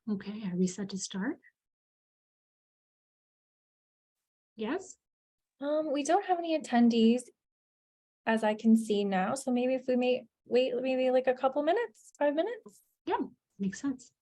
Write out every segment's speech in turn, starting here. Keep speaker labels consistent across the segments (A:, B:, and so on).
A: Okay, are we set to start? Yes?
B: We don't have any attendees as I can see now, so maybe if we may wait maybe like a couple minutes, 5 minutes.
A: Yeah, makes sense.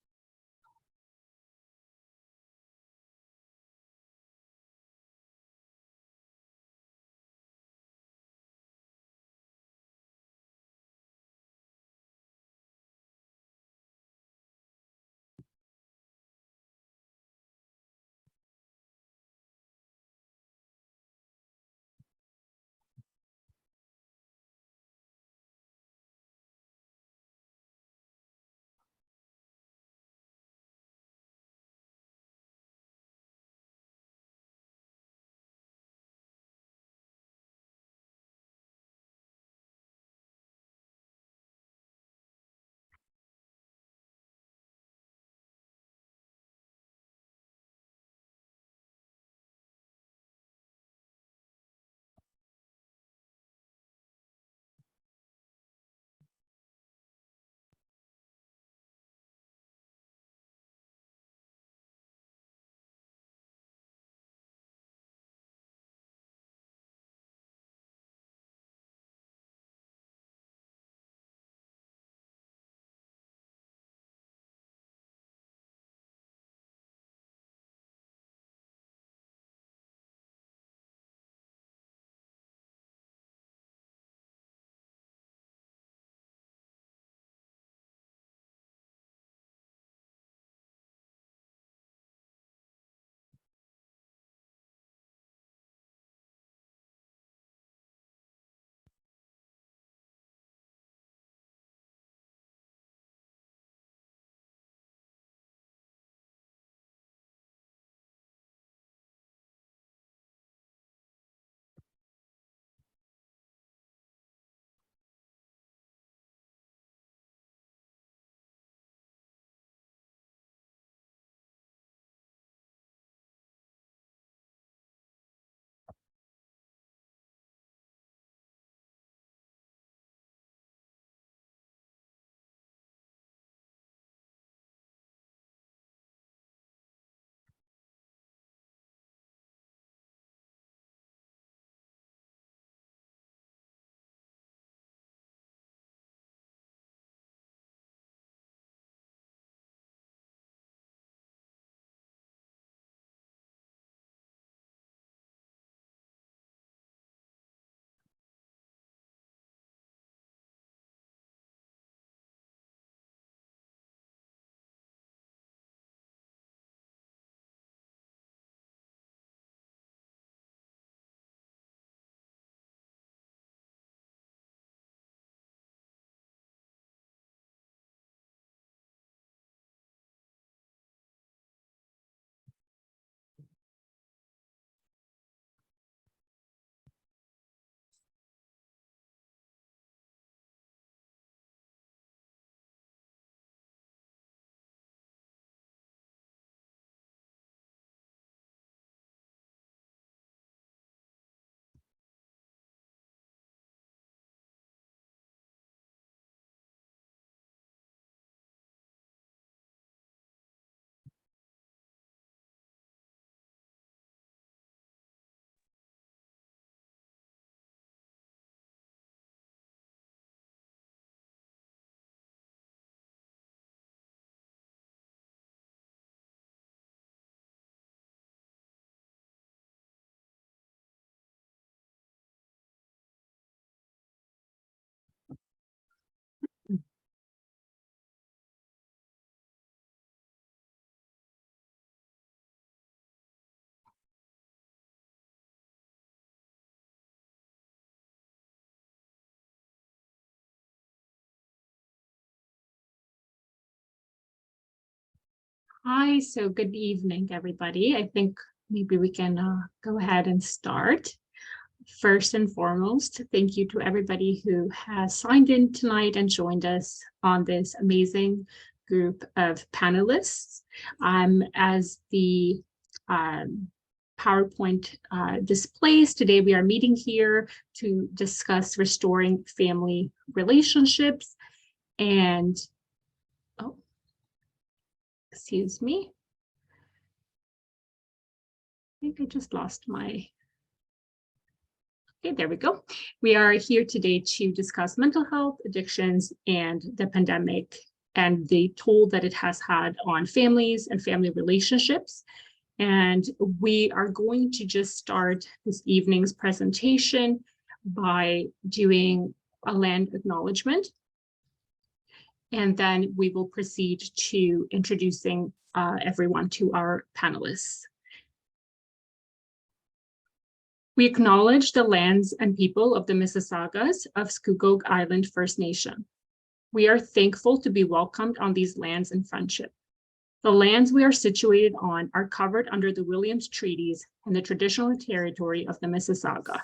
A: Hi, so good evening, everybody. I think maybe we can go ahead and start. First and foremost, thank you to everybody who has signed in tonight and joined us on this amazing group of panelists. As the PowerPoint displays, today we are meeting here to discuss restoring family relationships. And Excuse me. I think I just lost my. Okay, there we go. We are here today to discuss mental health, addictions, and the pandemic and the toll that it has had on families and family relationships. And we are going to just start this evening's presentation by doing a land acknowledgement. And then we will proceed to introducing everyone to our panelists. We acknowledge the lands and people of the Mississaugas of Scugog Island First Nation. We are thankful to be welcomed on these lands in friendship. The lands we are situated on are covered under the Williams Treaties and the traditional territory of the Mississauga,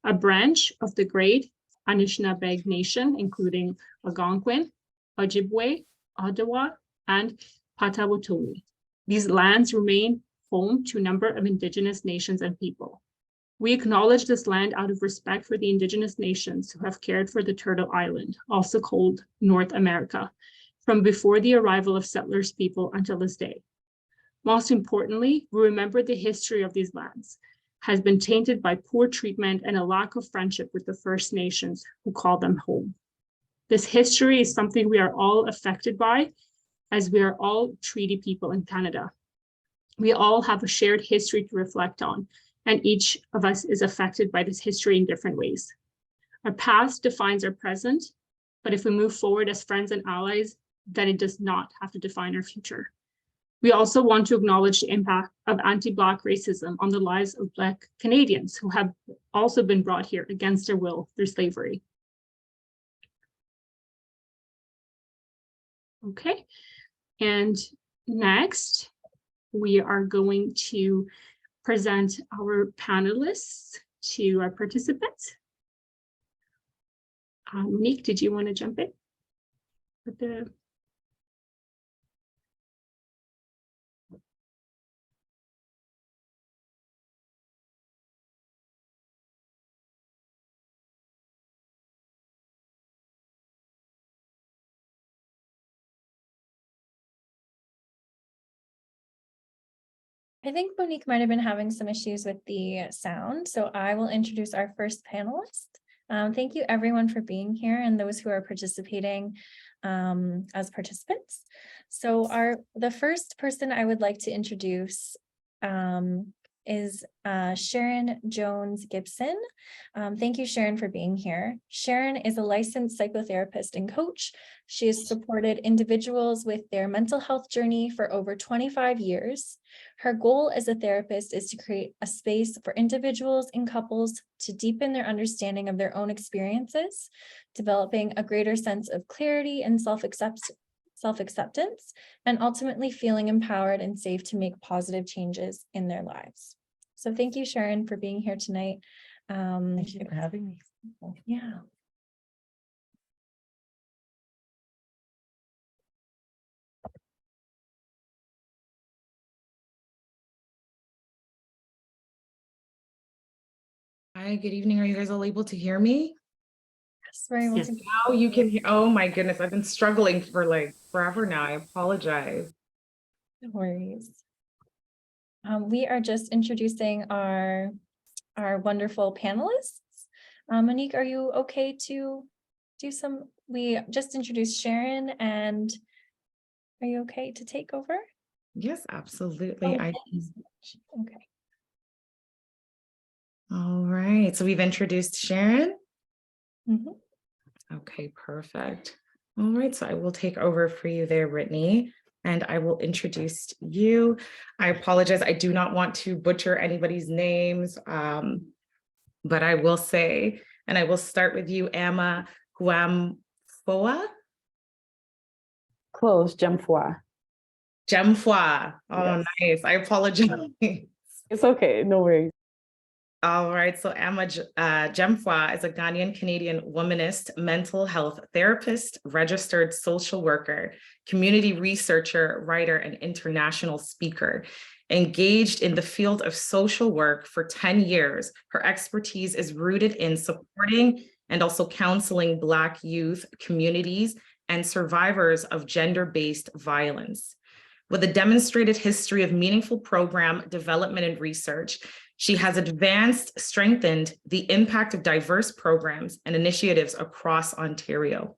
A: a branch of the Great Anishinaabe Nation, including Algonquin, Ojibwe, Ottawa, and Potawatomi. These lands remain home to a number of Indigenous nations and people. We acknowledge this land out of respect for the Indigenous nations who have cared for the Turtle Island, also called North America, from before the arrival of settlers people until this day. Most importantly, we remember the history of these lands has been tainted by poor treatment and a lack of friendship with the First Nations who call them home. This history is something we are all affected by, as we are all treaty people in Canada. We all have a shared history to reflect on, and each of us is affected by this history in different ways. Our past defines our present, but if we move forward as friends and allies, then it does not have to define our future. We also want to acknowledge the impact of anti-Black racism on the lives of Black Canadians who have also been brought here against their will through slavery. Okay, and next, we are going to present our panelists to our participants. Monique, did you want to jump in with the...
B: I think Monique might have been having some issues with the sound, so I will introduce our first panelist. Thank you everyone for being here and those who are participating as participants. So the first person I would like to introduce is Sharon Jones Gibson. Thank you, Sharon, for being here. Sharon is a licensed psychotherapist and coach. She has supported individuals with their mental health journey for over 25 years. Her goal as a therapist is to create a space for individuals and couples to deepen their understanding of their own experiences, developing a greater sense of clarity and self-acceptance, and ultimately feeling empowered and safe to make positive changes in their lives. So thank you, Sharon, for being here tonight.
C: Thank you for having me.
B: Yeah.
C: Hi, good evening. Are you guys all able to hear me?
B: Yes, very well.
A: Yes.
C: Now you can hear. Oh my goodness, I've been struggling for like forever now. I apologize.
B: No worries. We are just introducing our wonderful panelists. Monique, are you okay to do some? We just introduced Sharon, and are you okay to take over?
C: Yes, absolutely.
B: Okay.
C: All right. So we've introduced Sharon.
B: Mhm.
C: Okay, perfect. All right. So I will take over for you there, Brittany, and I will introduce you. I apologize. I do not want to butcher anybody's names, but I will say, and I will start with you, Amma Guamfoa.
D: Close, Gemfoy.
C: Gemfoy. Oh,
D: Yes.
C: nice. I apologize.
D: It's okay, no worries.
C: All right, so Amma Gemfoy is a Ghanaian Canadian womanist, mental health therapist, registered social worker, community researcher, writer, and international speaker. Engaged in the field of social work for 10 years, her expertise is rooted in supporting and also counseling Black youth communities and survivors of gender-based violence. With a demonstrated history of meaningful program development and research, she has strengthened the impact of diverse programs and initiatives across Ontario.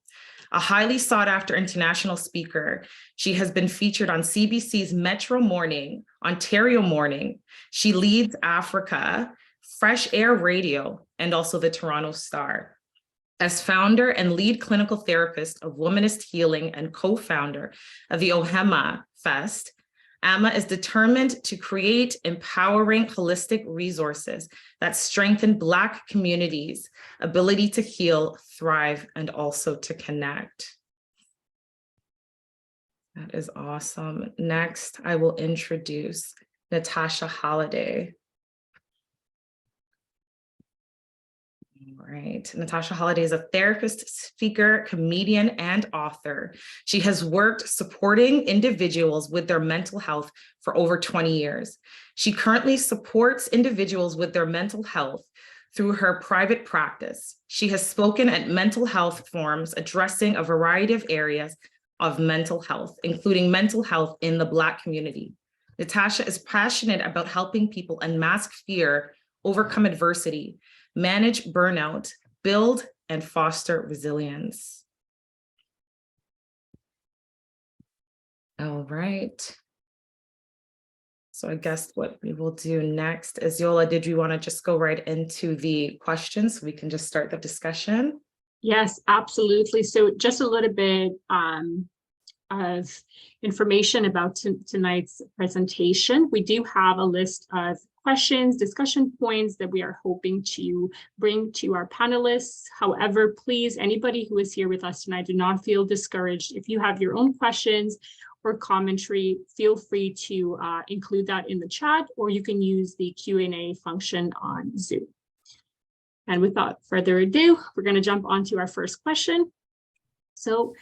C: A highly sought after international speaker, she has been featured on CBC's Metro Morning, Ontario Morning. She leads Africa, Fresh Air Radio, and also the Toronto Star. As founder and lead clinical therapist of Womanist Healing and co-founder of the OHEMA Fest, Amma is determined to create empowering holistic resources that strengthen Black communities' ability to heal, thrive, and also to connect. That is awesome. Next, I will introduce Natasha Holliday. All right, Natasha Holliday is a therapist, speaker, comedian, and author. She has worked supporting individuals with their mental health for over 20 years. She currently supports individuals with their mental health through her private practice. She has spoken at mental health forums addressing a variety of areas of mental health, including mental health in the Black community. Natasha is passionate about helping people unmask fear, overcome adversity, manage burnout, build and foster resilience. All right. So I guess what we will do next is, Yola, did you want to just go right into the questions so we can just start the discussion?
A: Yes, absolutely. So just a little bit of information about tonight's presentation. We do have a list of questions, discussion points that we are hoping to bring to our panelists. However, please, anybody who is here with us tonight, do not feel discouraged. If you have your own questions or commentary, feel free to include that in the chat, or you can use the Q&A function on Zoom. And without further ado, we're going to jump onto our first question. So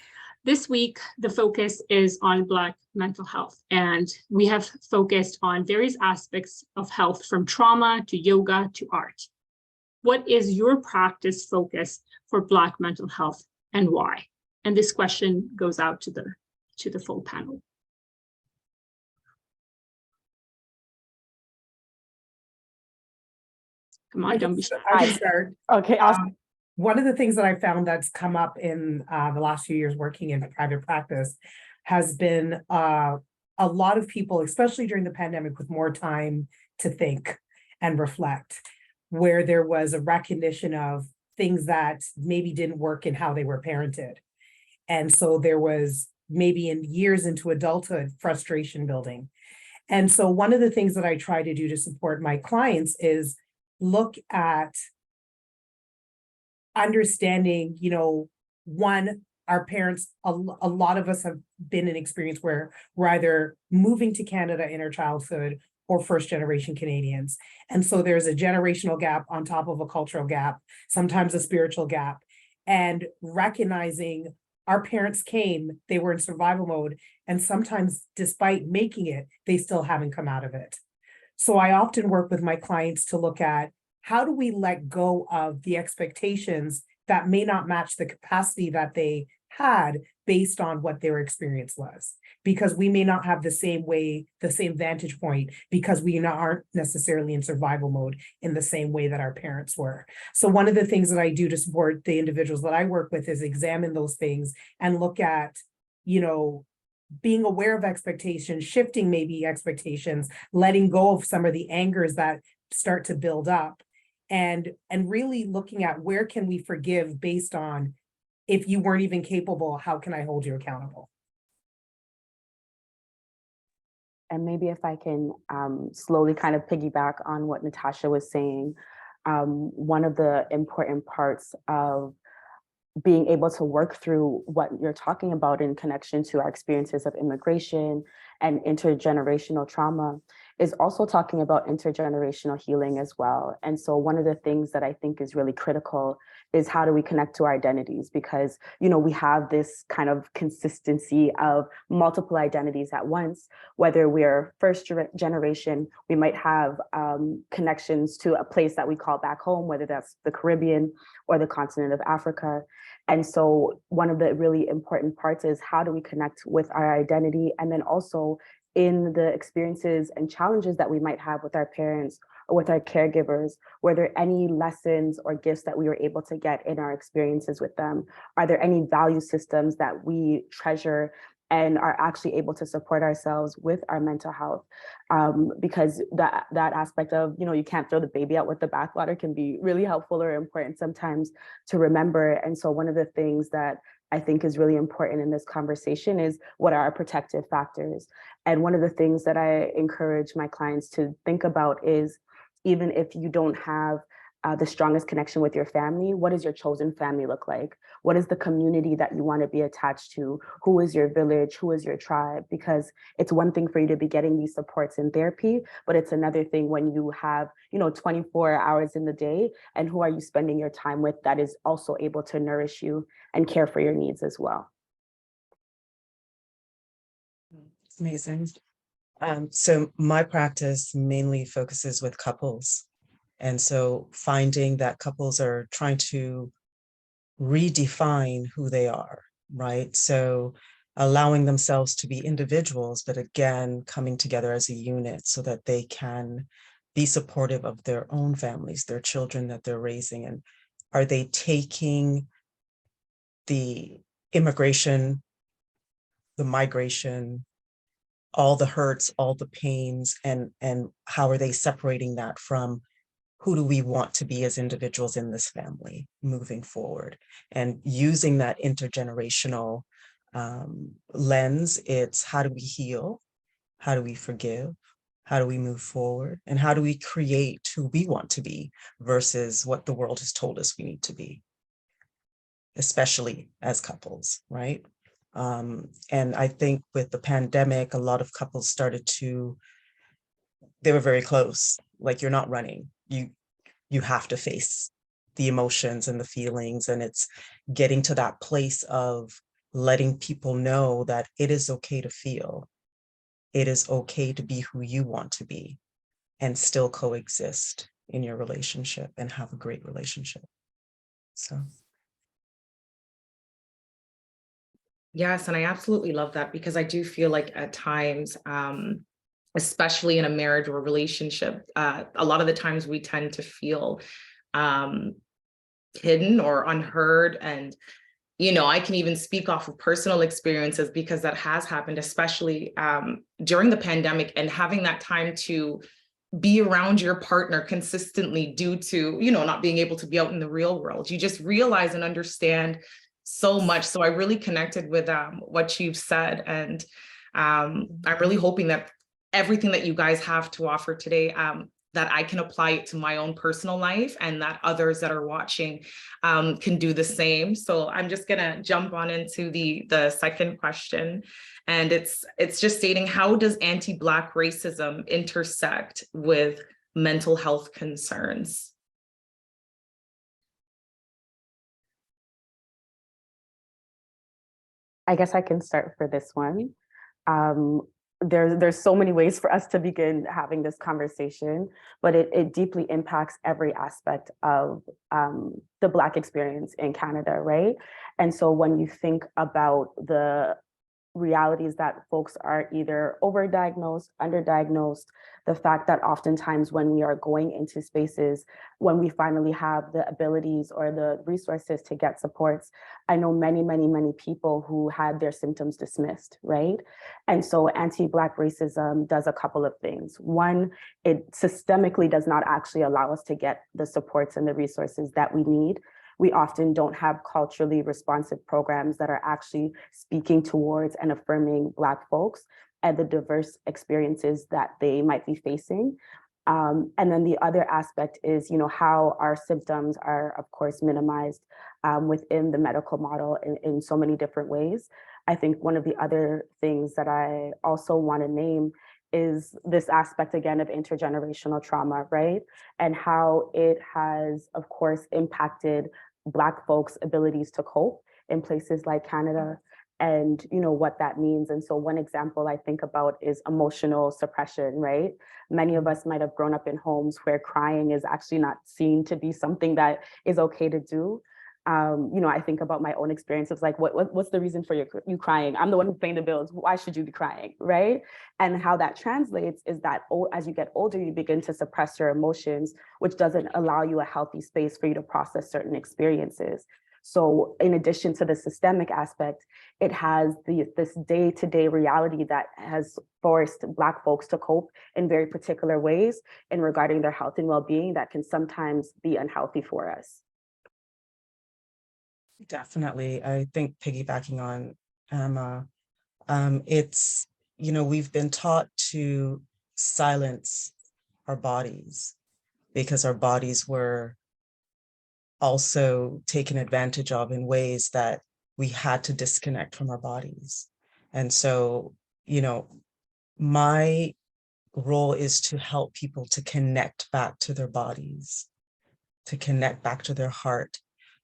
A: this week, the focus is on Black mental health, and we have focused on various aspects of health, from trauma to yoga to art. What is your practice focus for Black mental health and why? And this question goes out to the full panel. Come on, don't be shy.
E: I can start.
D: Okay, awesome.
E: One of the things that I found that's come up in the last few years working in private practice has been a lot of people, especially during the pandemic, with more time to think and reflect, where there was a recognition of things that maybe didn't work in how they were parented. And so there was maybe in years into adulthood, frustration building. And so one of the things that I try to do to support my clients is look at understanding, one, our parents, a lot of us have been in experience where we're either moving to Canada in our childhood or first generation Canadians. And so there's a generational gap on top of a cultural gap, sometimes a spiritual gap, and recognizing our parents came, they were in survival mode, and sometimes despite making it, they still haven't come out of it. So I often work with my clients to look at, how do we let go of the expectations that may not match the capacity that they had based on what their experience was? Because we may not have the same vantage point, because we aren't necessarily in survival mode in the same way that our parents were. So one of the things that I do to support the individuals that I work with is examine those things and look at, being aware of expectations, shifting maybe expectations, letting go of some of the angers that start to build up, and really looking at where can we forgive based on, if you weren't even capable, how can I hold you accountable?
D: And maybe if I can slowly kind of piggyback on what Natasha was saying, one of the important parts of being able to work through what you're talking about in connection to our experiences of immigration and intergenerational trauma is also talking about intergenerational healing as well. And so one of the things that I think is really critical is, how do we connect to our identities? Because, we have this kind of consistency of multiple identities at once. Whether we're first generation, we might have connections to a place that we call back home, whether that's the Caribbean or the continent of Africa. And so one of the really important parts is how do we connect with our identity, and then also in the experiences and challenges that we might have with our parents or with our caregivers, were there any lessons or gifts that we were able to get in our experiences with them? Are there any value systems that we treasure and are actually able to support ourselves with our mental health? Because that aspect of, you can't throw the baby out with the bathwater can be really helpful or important sometimes to remember. And so one of the things that I think is really important in this conversation is, what are our protective factors? And one of the things that I encourage my clients to think about is, even if you don't have the strongest connection with your family, what does your chosen family look like? What is the community that you want to be attached to? Who is your village? Who is your tribe? Because it's one thing for you to be getting these supports in therapy, but it's another thing when you have, 24 hours in the day, and who are you spending your time with that is also able to nourish you and care for your needs as well.
F: Amazing. So my practice mainly focuses with couples. And so finding that couples are trying to redefine who they are, right? So allowing themselves to be individuals, but again, coming together as a unit so that they can be supportive of their own families, their children that they're raising. And are they taking the immigration, the migration, all the hurts, all the pains, and how are they separating that from who do we want to be as individuals in this family moving forward? And using that intergenerational lens, it's how do we heal? How do we forgive? How do we move forward? And how do we create who we want to be versus what the world has told us we need to be, especially as couples, right? And I think with the pandemic, a lot of couples they were very close. Like, you're not running. You have to face the emotions and the feelings, and it's getting to that place of letting people know that it is okay to feel. It is okay to be who you want to be and still coexist in your relationship and have a great relationship. So.
C: Yes, and I absolutely love that, because I do feel like at times, especially in a marriage or relationship, a lot of the times we tend to feel hidden or unheard. And, I can even speak off of personal experiences, because that has happened, especially during the pandemic, and having that time to be around your partner consistently due to, not being able to be out in the real world. You just realize and understand so much. So I really connected with what you've said. And I'm really hoping that everything that you guys have to offer today, that I can apply it to my own personal life, and that others that are watching can do the same. So I'm just gonna jump on into the second question. And it's just stating, how does anti-Black racism intersect with mental health concerns?
D: I guess I can start for this one. There's so many ways for us to begin having this conversation, but it deeply impacts every aspect of the Black experience in Canada, right? And so when you think about the realities that folks are either overdiagnosed, underdiagnosed, the fact that oftentimes when we are going into spaces, when we finally have the abilities or the resources to get supports, I know many, many, many people who had their symptoms dismissed, right? And so anti-Black racism does a couple of things. One, it systemically does not actually allow us to get the supports and the resources that we need. We often don't have culturally responsive programs that are actually speaking towards and affirming Black folks and the diverse experiences that they might be facing. And then the other aspect is, how our symptoms are, of course, minimized within the medical model in so many different ways. I think one of the other things that I also want to name is this aspect, again, of intergenerational trauma, right? And how it has, of course, impacted Black folks' abilities to cope in places like Canada, and what that means. And so one example I think about is emotional suppression, right? Many of us might have grown up in homes where crying is actually not seen to be something that is okay to do. I think about my own experience of like, what's the reason for you crying? I'm the one who's paying the bills. Why should you be crying, right? And how that translates is that as you get older, you begin to suppress your emotions, which doesn't allow you a healthy space for you to process certain experiences. So in addition to the systemic aspect, it has this day-to-day reality that has forced Black folks to cope in very particular ways in regarding their health and well-being that can sometimes be unhealthy for us.
F: Definitely. I think piggybacking on Emma, it's, we've been taught to silence our bodies because our bodies were also taken advantage of in ways that we had to disconnect from our bodies. And so, my role is to help people to connect back to their bodies, to connect back to their heart,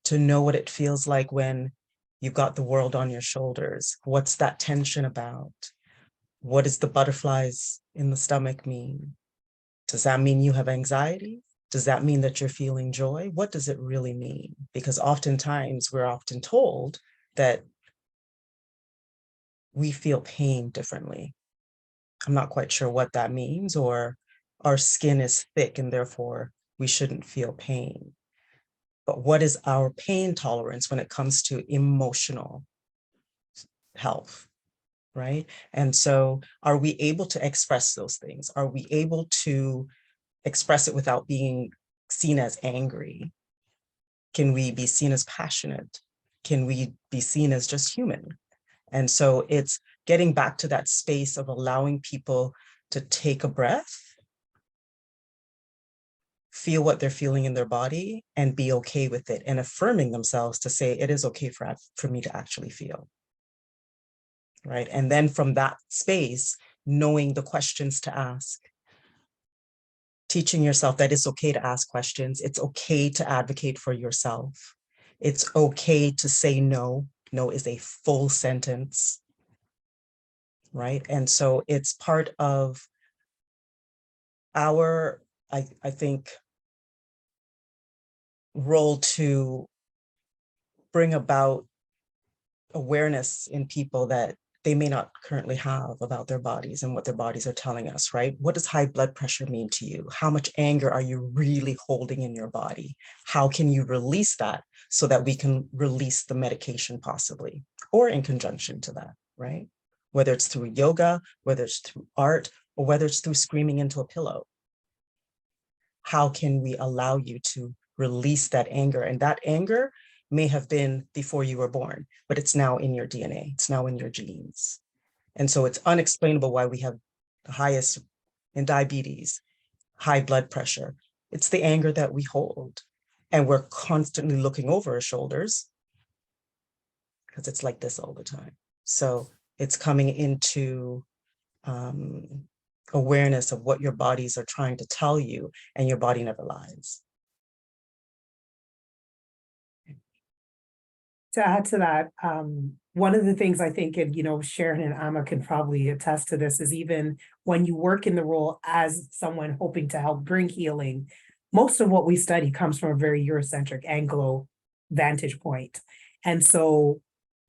F: to know what it feels like when you've got the world on your shoulders. What's that tension about? What does the butterflies in the stomach mean? Does that mean you have anxiety? Does that mean that you're feeling joy? What does it really mean? Because oftentimes we're often told that we feel pain differently. I'm not quite sure what that means, or our skin is thick and therefore we shouldn't feel pain. But what is our pain tolerance when it comes to emotional health, right? And so are we able to express those things? Are we able to express it without being seen as angry? Can we be seen as passionate? Can we be seen as just human? And so it's getting back to that space of allowing people to take a breath, feel what they're feeling in their body, and be okay with it, and affirming themselves to say, it is okay for me to actually feel, right? And then from that space, knowing the questions to ask, teaching yourself that it's okay to ask questions. It's okay to advocate for yourself. It's okay to say no. No is a full sentence, right? And so it's part of our, I think, role to bring about awareness in people that they may not currently have about their bodies and what their bodies are telling us, right? What does high blood pressure mean to you? How much anger are you really holding in your body? How can you release that so that we can release the medication possibly, or in conjunction to that, right? Whether it's through yoga, whether it's through art, or whether it's through screaming into a pillow. How can we allow you to release that anger? And that anger may have been before you were born, but it's now in your DNA. It's now in your genes. And so it's unexplainable why we have the highest in diabetes, high blood pressure. It's the anger that we hold. And we're constantly looking over our shoulders because it's like this all the time. So it's coming into awareness of what your bodies are trying to tell you, and your body never lies.
E: To add to that, one of the things I think, and Sharon and Amma can probably attest to this, is even when you work in the role as someone hoping to help bring healing, most of what we study comes from a very Eurocentric Anglo vantage point. And so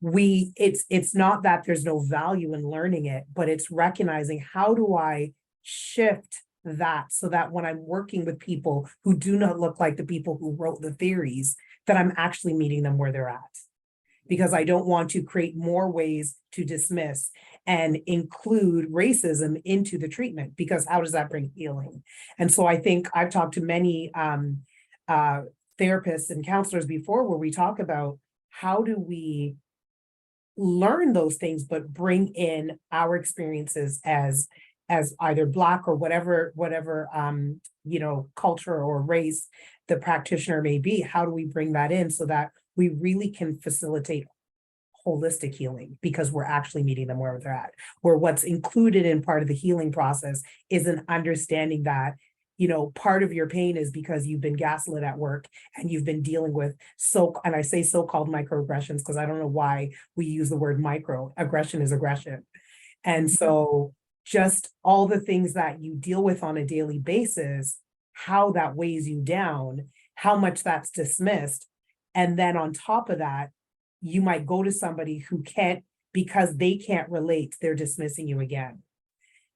E: it's not that there's no value in learning it, but it's recognizing, how do I shift that so that when I'm working with people who do not look like the people who wrote the theories, that I'm actually meeting them where they're at. Because I don't want to create more ways to dismiss and include racism into the treatment, because how does that bring healing? And so I think I've talked to many therapists and counselors before, where we talk about how do we learn those things, but bring in our experiences as either Black or whatever culture or race the practitioner may be. How do we bring that in so that we really can facilitate holistic healing, because we're actually meeting them where they're at, where what's included in part of the healing process is an understanding that, part of your pain is because you've been gaslit at work and you've been dealing with and I say so-called microaggressions because I don't know why we use the word micro. Aggression is aggression. And so just all the things that you deal with on a daily basis, how that weighs you down, how much that's dismissed, And then on top of that, you might go to somebody who can't, because they can't relate, they're dismissing you again.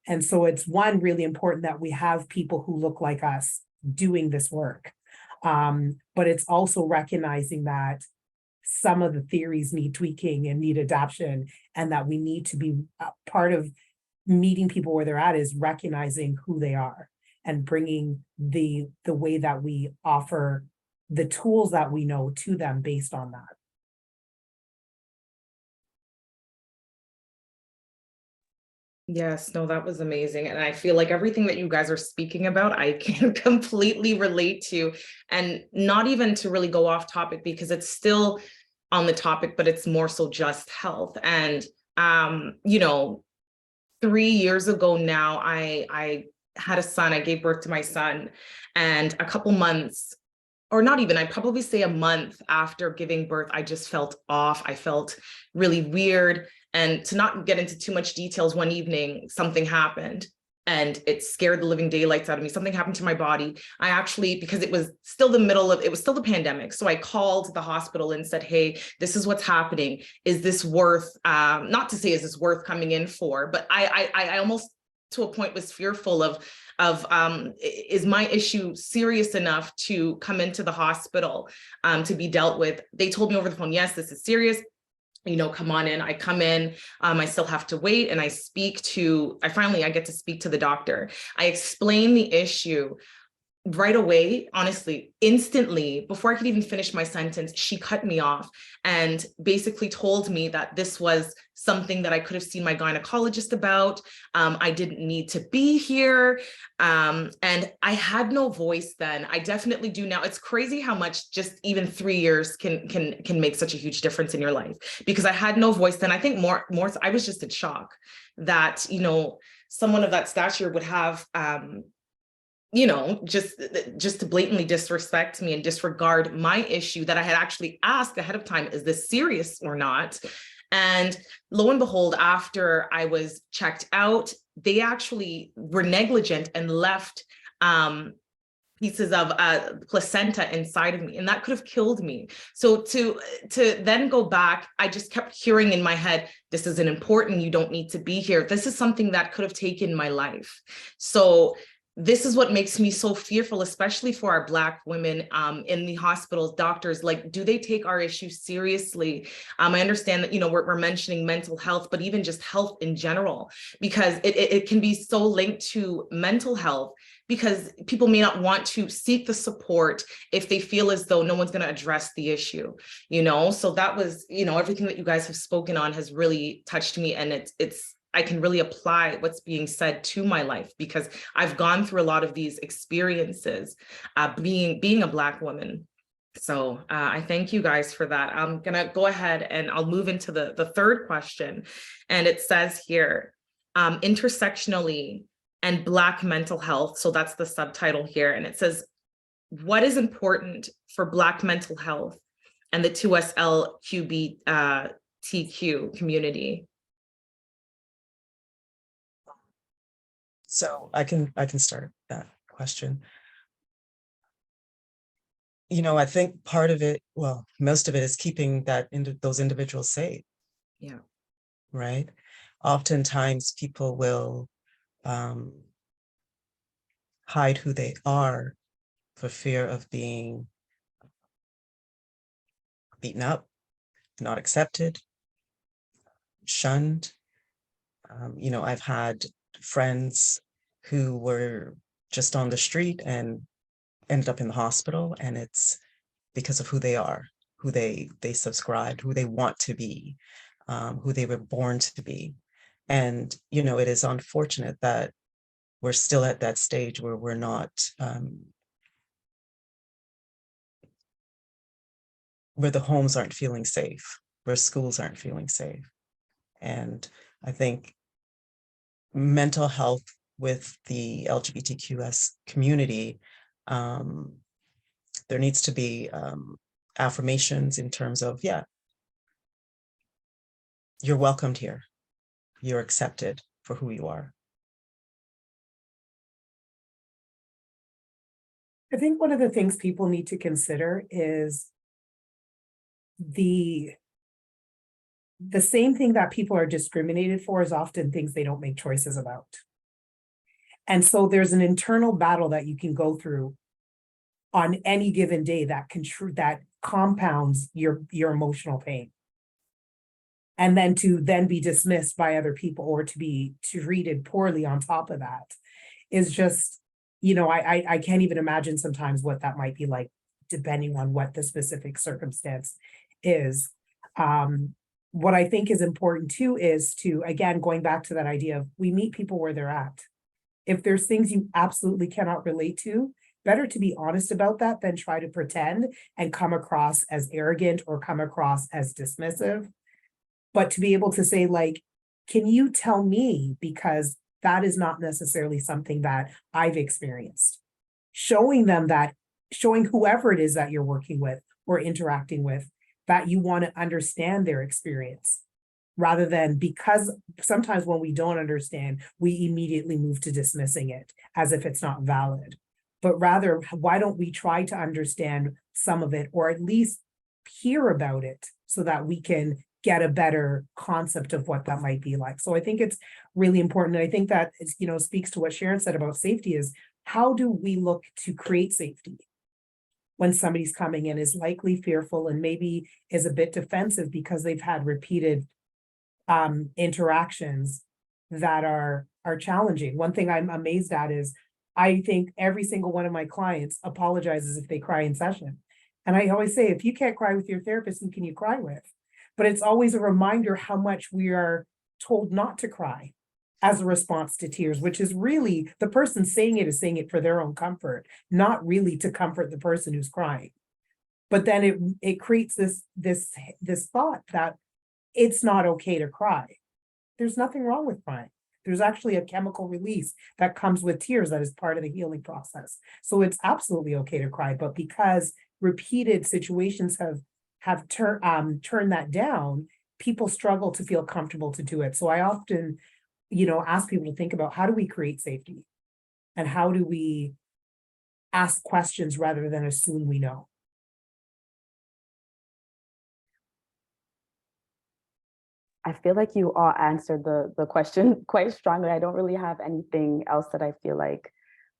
E: And so it's one, really important that we have people who look like us doing this work. But it's also recognizing that some of the theories need tweaking and need adaptation, and that we need to be part of meeting people where they're at is recognizing who they are and bringing the way that we offer the tools that we know to them based on that.
C: Yes, no, that was amazing. And I feel like everything that you guys are speaking about, I can completely relate to, and not even to really go off topic because it's still on the topic, but it's more so just health. And, you know, 3 years ago now, I had a son, I gave birth to my son, and a couple months, or not even, I'd probably say a month after giving birth, I just felt off. I felt really weird. And to not get into too much details, one evening, something happened and it scared the living daylights out of me. Something happened to my body. I actually, because it was still the pandemic. So I called the hospital and said, hey, this is what's happening. Is this worth, not to say, is this worth coming in for? But I almost to a point was fearful of is my issue serious enough to come into the hospital to be dealt with? They told me over the phone, yes, this is serious. You know, come on in. I come in, I still have to wait, and I get to speak to the doctor. I explain the issue right away, honestly, instantly, before I could even finish my sentence, she cut me off and basically told me that this was something that I could have seen my gynecologist about. I didn't need to be here. And I had no voice then. I definitely do now. It's crazy how much just even 3 years can make such a huge difference in your life, because I had no voice then. I think more so I was just in shock that, you know, someone of that stature would have, you know, just to blatantly disrespect me and disregard my issue that I had actually asked ahead of time, is this serious or not? And lo and behold, after I was checked out, they actually were negligent and left pieces of placenta inside of me, and that could have killed me. So to then go back, I just kept hearing in my head, this isn't important, you don't need to be here. This is something that could have taken my life. So this is what makes me so fearful, especially for our Black women in the hospitals, doctors. Like, do they take our issues seriously? I understand that, you know, we're mentioning mental health, but even just health in general, because it can be so linked to mental health, because people may not want to seek the support if they feel as though no one's going to address the issue, you know? So that was, you know, everything that you guys have spoken on has really touched me, and I can really apply what's being said to my life, because I've gone through a lot of these experiences being a Black woman. So I thank you guys for that. I'm gonna go ahead and I'll move into the third question. And it says here, intersectionally and Black mental health. So that's the subtitle here. And it says, what is important for Black mental health and the 2SLQBTQ community?
F: So I can start that question. You know, I think part of it, well, most of it is keeping those individuals safe.
C: Yeah.
F: Right. Oftentimes people will hide who they are for fear of being beaten up, not accepted, shunned. You know, I've had friends who were just on the street and ended up in the hospital, and it's because of who they are, who they subscribed, who they want to be, who they were born to be. And, you know, it is unfortunate that we're still at that stage where we're not, where the homes aren't feeling safe, where schools aren't feeling safe. And I think mental health with the LGBTQS community, there needs to be affirmations in terms of, yeah, you're welcomed here. You're accepted for who you are.
E: I think one of the things people need to consider is the same thing that people are discriminated for is often things they don't make choices about. And so there's an internal battle that you can go through on any given day that that compounds your emotional pain. And then to be dismissed by other people or to be treated poorly on top of that is just, you know, I can't even imagine sometimes what that might be like, depending on what the specific circumstance is. What I think is important too is to, again, going back to that idea of we meet people where they're at. If there's things you absolutely cannot relate to, better to be honest about that than try to pretend and come across as arrogant or come across as dismissive. But to be able to say, like, can you tell me, because that is not necessarily something that I've experienced. Showing them that, showing whoever it is that you're working with or interacting with, that you want to understand their experience. Rather than, because sometimes when we don't understand, we immediately move to dismissing it as if it's not valid. But rather, why don't we try to understand some of it, or at least hear about it, so that we can get a better concept of what that might be like. So I think it's really important. And I think that is, you know, speaks to what Sharon said about safety, is how do we look to create safety when somebody's coming in is likely fearful and maybe is a bit defensive because they've had repeated interactions that are challenging. One thing I'm amazed at is I think every single one of my clients apologizes if they cry in session. And I always say, if you can't cry with your therapist, who can you cry with? But it's always a reminder how much we are told not to cry as a response to tears, which is really, the person saying it is saying it for their own comfort, not really to comfort the person who's crying. But then it creates this thought that it's not okay to cry. There's nothing wrong with crying. There's actually a chemical release that comes with tears that is part of the healing process. So it's absolutely okay to cry, but because repeated situations have turned that down, people struggle to feel comfortable to do it. So I often, you know, ask people to think about, how do we create safety? And how do we ask questions rather than assume we know?
D: I feel like you all answered the question quite strongly. I don't really have anything else that I feel like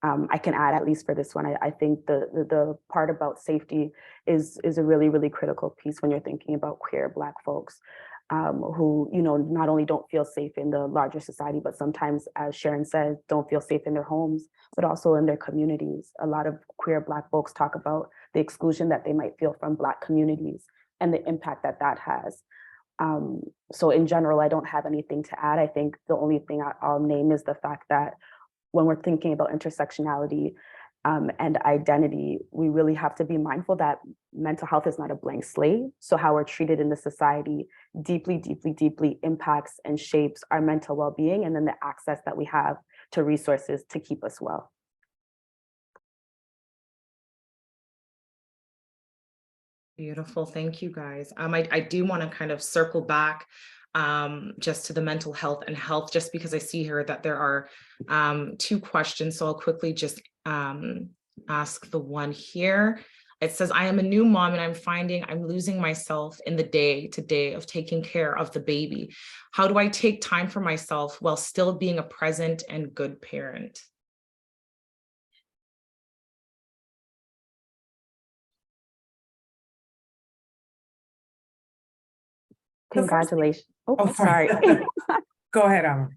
D: I can add, at least for this one. I think the part about safety is a really, really critical piece when you're thinking about queer Black folks who, you know, not only don't feel safe in the larger society, but sometimes, as Sharon said, don't feel safe in their homes, but also in their communities. A lot of queer Black folks talk about the exclusion that they might feel from Black communities and the impact that that has. So in general, I don't have anything to add. I think the only thing I'll name is the fact that when we're thinking about intersectionality and identity, we really have to be mindful that mental health is not a blank slate. So how we're treated in the society deeply, deeply, deeply impacts and shapes our mental well-being, and then the access that we have to resources to keep us well.
C: Beautiful. Thank you, guys. I do want to kind of circle back just to the mental health and health, just because I see here that there are two questions. So I'll quickly just ask the one here. It says, I am a new mom and I'm finding I'm losing myself in the day-to-day of taking care of the baby. How do I take time for myself while still being a present and good parent?
D: Congratulations.
E: Oh,
D: sorry.
E: Go ahead, Amma.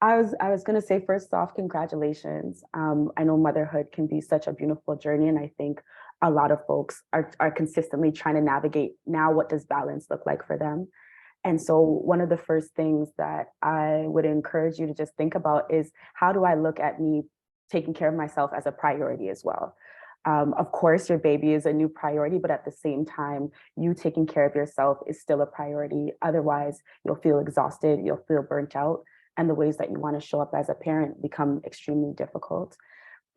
D: I was going to say, first off, congratulations. I know motherhood can be such a beautiful journey, and I think a lot of folks are consistently trying to navigate now, what does balance look like for them? And so one of the first things that I would encourage you to just think about is, how do I look at me taking care of myself as a priority as well? Of course, your baby is a new priority, but at the same time, you taking care of yourself is still a priority. Otherwise, you'll feel exhausted, you'll feel burnt out, and the ways that you want to show up as a parent become extremely difficult.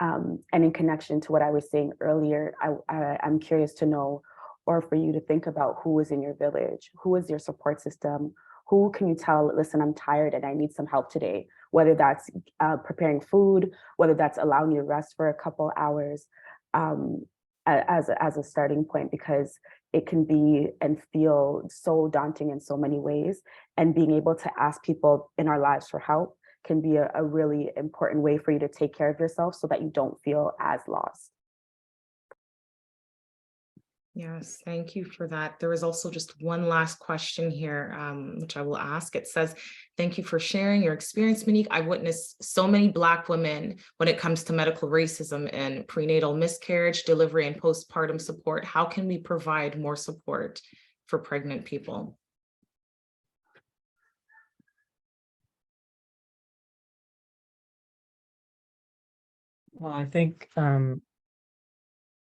D: And in connection to what I was saying earlier, I'm curious to know, or for you to think about, who is in your village, who is your support system, who can you tell, listen, I'm tired and I need some help today, whether that's preparing food, whether that's allowing you rest for a couple hours, as a starting point, because it can be and feel so daunting in so many ways. And being able to ask people in our lives for help can be a really important way for you to take care of yourself so that you don't feel as lost.
C: Yes, thank you for that. There is also just one last question here, which I will ask. It says, thank you for sharing your experience, Monique. I witnessed so many Black women when it comes to medical racism and prenatal miscarriage, delivery, and postpartum support. How can we provide more support for pregnant people?
F: Well, I think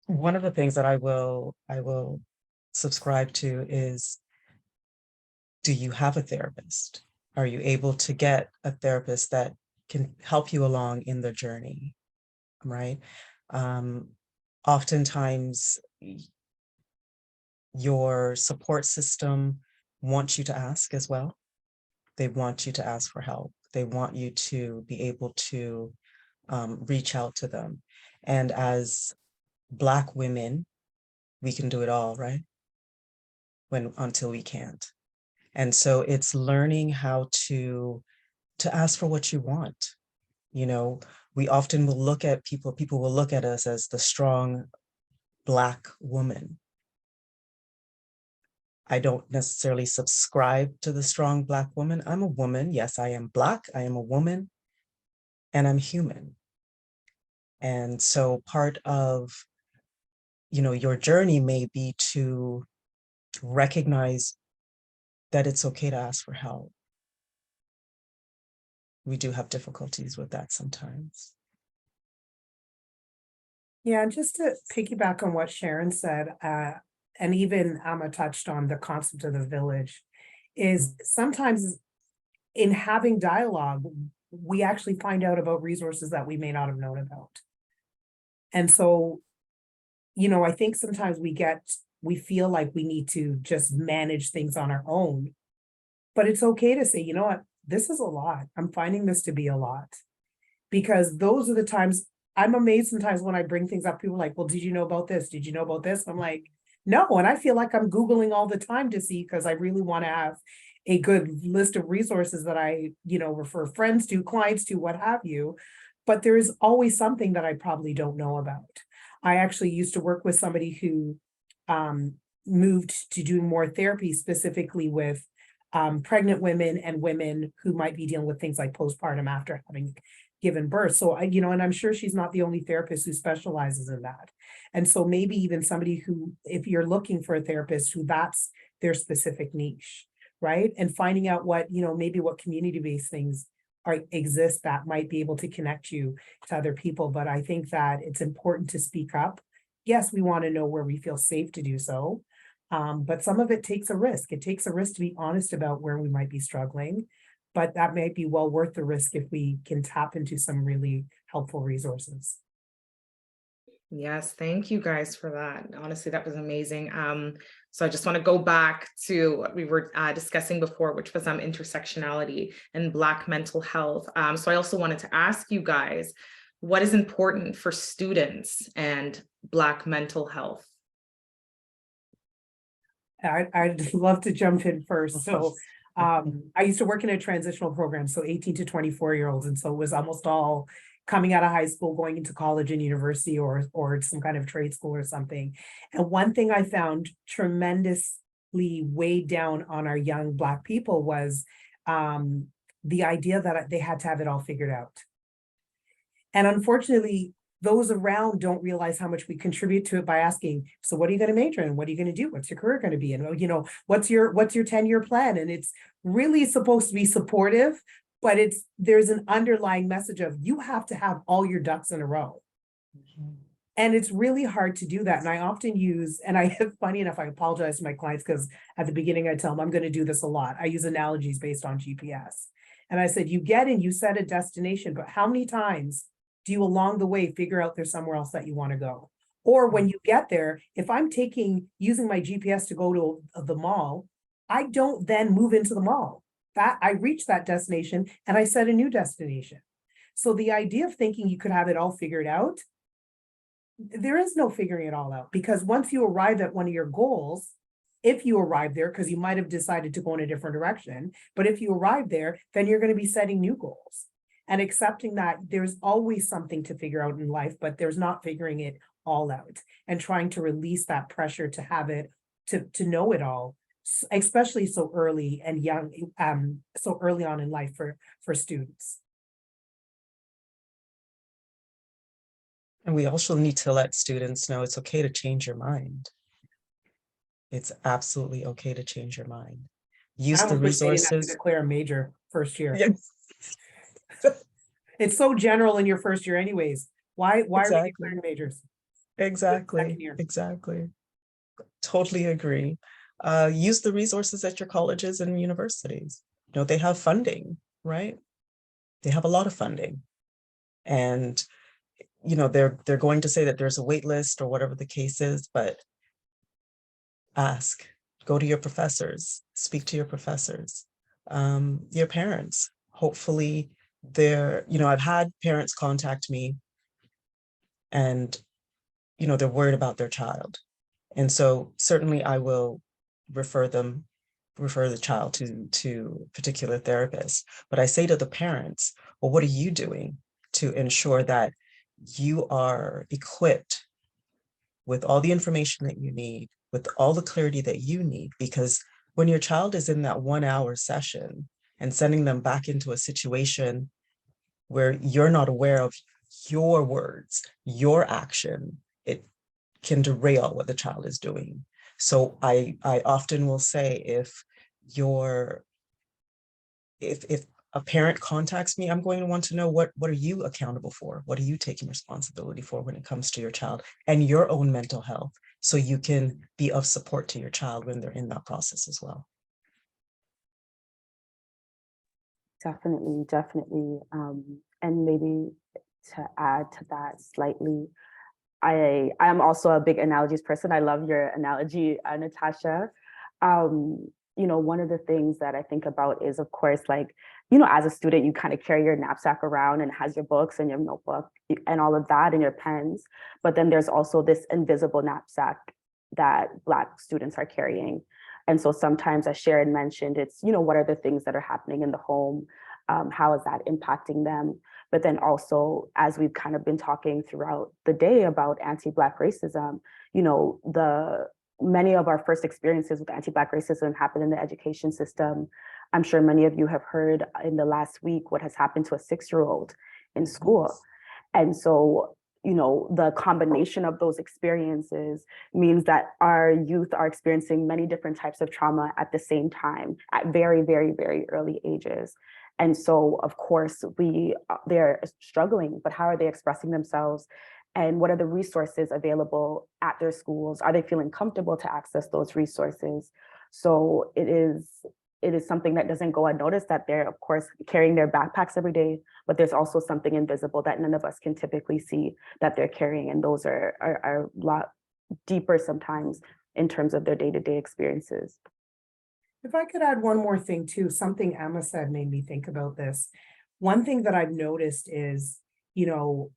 F: one of the things that I will subscribe to is, do you have a therapist? Are you able to get a therapist that can help you along in the journey, right? Oftentimes, your support system wants you to ask as well. They want you to ask for help. They want you to be able to reach out to them. And as Black women, we can do it all, right? Until we can't. And so it's learning how to ask for what you want. You know, we often will look at people will look at us as the strong Black woman. I don't necessarily subscribe to the strong Black woman. I'm a woman. Yes, I am Black. I am a woman, and I'm human. And so part of, your journey may be to recognize that it's okay to ask for help. We do have difficulties with that sometimes.
E: Yeah, just to piggyback on what Sharon said, and even Amma touched on the concept of the village, is sometimes in having dialogue, we actually find out about resources that we may not have known about. And so, I think sometimes we feel like we need to just manage things on our own, but it's okay to say, you know what, this is a lot. I'm finding this to be a lot, because those are the times I'm amazed sometimes when I bring things up, people are like, well, did you know about this? Did you know about this? I'm like, no. And I feel like I'm Googling all the time to see, because I really want to have a good list of resources that I, refer friends to, clients to, what have you. But there is always something that I probably don't know about. I actually used to work with somebody who moved to doing more therapy specifically with pregnant women and women who might be dealing with things like postpartum after having given birth. So and I'm sure she's not the only therapist who specializes in that. And so maybe even somebody who, if you're looking for a therapist who that's their specific niche, right? And finding out what, maybe what community-based things exist that might be able to connect you to other people. But I think that it's important to speak up. Yes, we want to know where we feel safe to do so. But some of it takes a risk. It takes a risk to be honest about where we might be struggling, but that may be well worth the risk if we can tap into some really helpful resources.
C: Yes, thank you guys for that. Honestly, that was amazing. So I just want to go back to what we were discussing before, which was intersectionality and Black mental health. So I also wanted to ask you guys, what is important for students and Black mental health?
E: I'd love to jump in first. So I used to work in a transitional program, so 18 to 24-year-olds. And so it was almost all coming out of high school, going into college and university, or some kind of trade school or something. And one thing I found tremendously weighed down on our young Black people was the idea that they had to have it all figured out. And unfortunately, those around don't realize how much we contribute to it by asking, so what are you going to major in? What are you going to do? What's your career going to be? And, what's your 10-year plan? And it's really supposed to be supportive, but there's an underlying message of, you have to have all your ducks in a row. Mm-hmm. And it's really hard to do that. And I often use, and funny enough, I apologize to my clients, because at the beginning I tell them I'm going to do this a lot. I use analogies based on GPS. And I said, you get in, you set a destination, but how many times do you along the way figure out there's somewhere else that you want to go? Or when you get there, if I'm using my GPS to go to the mall, I don't then move into the mall. That I reach that destination and I set a new destination. So the idea of thinking you could have it all figured out, there is no figuring it all out, because once you arrive at one of your goals, if you arrive there, because you might have decided to go in a different direction, but if you arrive there, then you're going to be setting new goals and accepting that there's always something to figure out in life, but there's not figuring it all out, and trying to release that pressure to have it, to know it all, especially so early and young, so early on in life for students.
F: And we also need to let students know it's okay to change your mind. It's absolutely okay to change your mind. Use
E: I'm
F: the
E: persuading them to
F: resources.
E: declare a major first year.
F: Yes,
E: It's so general in your first year anyways. Why are we
F: exactly,
E: declaring majors?
F: exactly,
E: Second year.
F: exactly. Totally agree. Use the resources at your colleges and universities. You know, they have funding, right? They have a lot of funding. And, you know, they're going to say that there's a wait list or whatever the case is, but ask, go to your professors, speak to your professors, your parents. Hopefully you know, I've had parents contact me and, you know, they're worried about their child. And so certainly I will refer the child to particular therapists. But I say to the parents, well, what are you doing to ensure that you are equipped with all the information that you need, with all the clarity that you need? Because when your child is in that 1 hour session and sending them back into a situation where you're not aware of your words, your action, it can derail what the child is doing. So I often will say, if a parent contacts me, I'm going to want to know what are you accountable for? What are you taking responsibility for when it comes to your child and your own mental health, so you can be of support to your child when they're in that process as well.
D: Definitely, definitely. And maybe to add to that slightly, I am also a big analogies person. I love your analogy, Natasha. You know, one of the things that I think about is, of course, like, you know, as a student, you kind of carry your knapsack around and it has your books and your notebook and all of that and your pens. But then there's also this invisible knapsack that Black students are carrying. And so sometimes, as Sharon mentioned, it's, you know, what are the things that are happening in the home? How is that impacting them? But then also, as we've kind of been talking throughout the day about anti-Black racism, you know, many of our first experiences with anti-Black racism happen in the education system. I'm sure many of you have heard in the last week what has happened to a 6-year-old in school. And so, you know, the combination of those experiences means that our youth are experiencing many different types of trauma at the same time at very, very, very early ages. And so, of course, they're struggling, but how are they expressing themselves? And what are the resources available at their schools? Are they feeling comfortable to access those resources? So it is something that doesn't go unnoticed, that they're, of course, carrying their backpacks every day, but there's also something invisible that none of us can typically see that they're carrying. And those are a lot deeper sometimes in terms of their day-to-day experiences.
E: If I could add one more thing too, something Emma said made me think about this. One thing that I've noticed is, you know,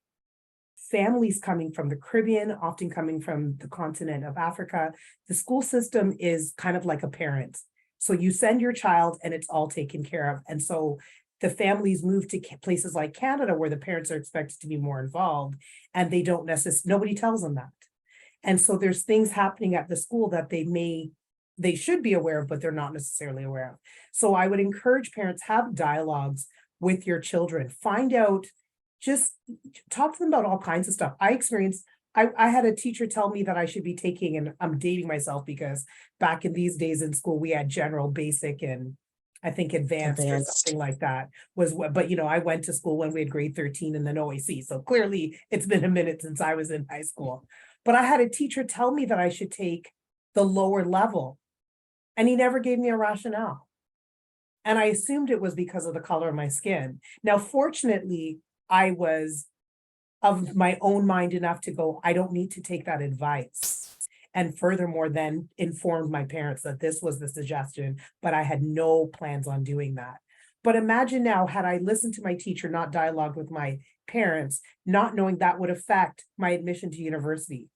E: families coming from the Caribbean, often coming from the continent of Africa, the school system is kind of like a parent. So you send your child and it's all taken care of. And so the families move to places like Canada, where the parents are expected to be more involved, and they don't necessarily, nobody tells them that. And so there's things happening at the school that they should be aware of, but they're not necessarily aware of. So I would encourage parents, have dialogues with your children, find out, just talk to them about all kinds of stuff. I had a teacher tell me that I should be taking, and I'm dating myself because back in these days in school, we had general, basic, and I think advanced or something like that was what, but you know, I went to school when we had grade 13 and then OAC. So clearly it's been a minute since I was in high school. But I had a teacher tell me that I should take the lower level, and he never gave me a rationale. And I assumed it was because of the color of my skin. Now, fortunately, I was of my own mind enough to go, I don't need to take that advice. And furthermore, then informed my parents that this was the suggestion, but I had no plans on doing that. But imagine now, had I listened to my teacher, not dialogued with my parents, not knowing that would affect my admission to university.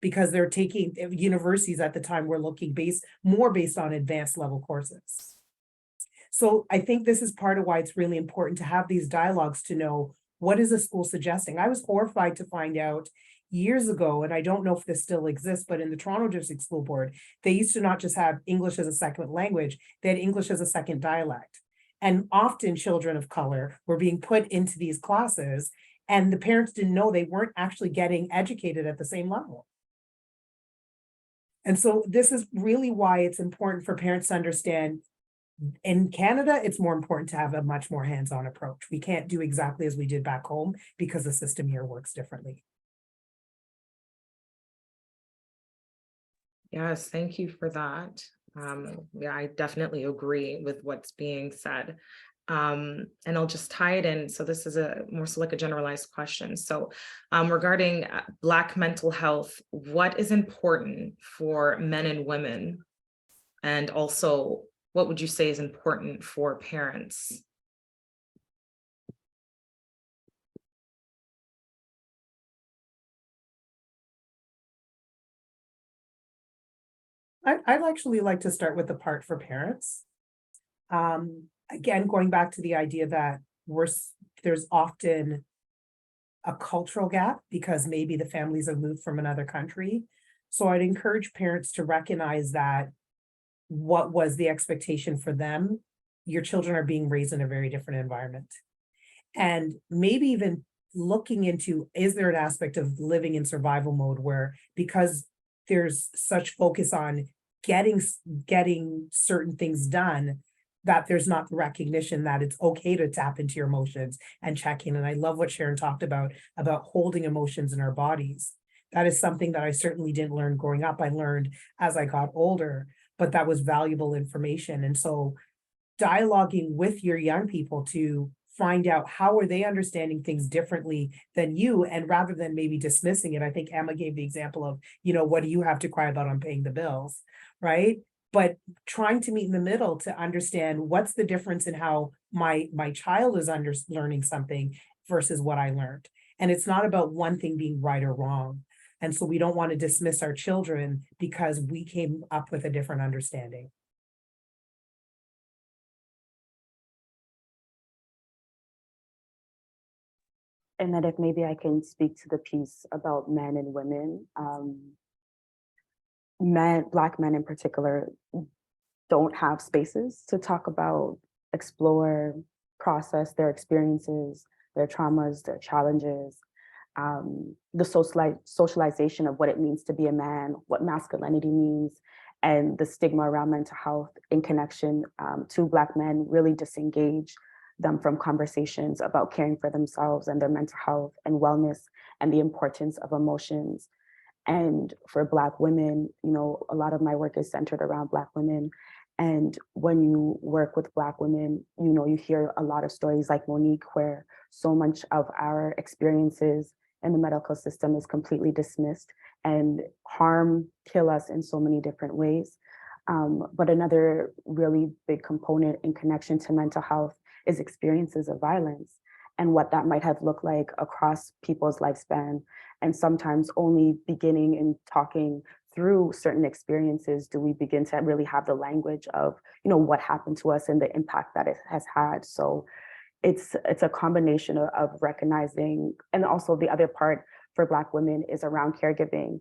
E: because they're taking universities at the time were looking more based on advanced level courses. So I think this is part of why it's really important to have these dialogues to know what is a school suggesting. I was horrified to find out years ago, and I don't know if this still exists, but in the Toronto District School Board, they used to not just have English as a second language, they had English as a second dialect. And often children of color were being put into these classes, and the parents didn't know they weren't actually getting educated at the same level. And so this is really why it's important for parents to understand. In Canada, it's more important to have a much more hands-on approach. We can't do exactly as we did back home because the system here works differently.
C: Yes, thank you for that. Yeah, I definitely agree with what's being said. And I'll just tie it in. So this is a more so like a generalized question. So regarding Black mental health, what is important for men and women? And also, what would you say is important for parents?
E: I'd actually like to start with the part for parents. Again, going back to the idea that there's often a cultural gap because maybe the families have moved from another country. So I'd encourage parents to recognize that what was the expectation for them, your children are being raised in a very different environment. And maybe even looking into, is there an aspect of living in survival mode where, because there's such focus on getting certain things done, that there's not the recognition that it's okay to tap into your emotions and check in. And I love what Sharon talked about holding emotions in our bodies. That is something that I certainly didn't learn growing up. I learned as I got older, but that was valuable information. And so dialoguing with your young people to find out how are they understanding things differently than you, and rather than maybe dismissing it. I think Emma gave the example of, what do you have to cry about on paying the bills, right? But trying to meet in the middle to understand what's the difference in how my child is learning something versus what I learned. And it's not about one thing being right or wrong. And so we don't want to dismiss our children because we came up with a different understanding.
D: And then if maybe I can speak to the piece about men and women, Black men in particular, don't have spaces to talk about, explore, process their experiences, their traumas, their challenges, the socialization of what it means to be a man, what masculinity means, and the stigma around mental health in connection to Black men really disengage them from conversations about caring for themselves and their mental health and wellness and the importance of emotions. And for Black women, a lot of my work is centered around Black women. And when you work with Black women, you hear a lot of stories like Monique, where so much of our experiences in the medical system is completely dismissed and kill us in so many different ways. But another really big component in connection to mental health is experiences of violence and what that might have looked like across people's lifespan. And sometimes only beginning and talking through certain experiences do we begin to really have the language of, what happened to us and the impact that it has had. So it's a combination of recognizing, and also the other part for Black women is around caregiving.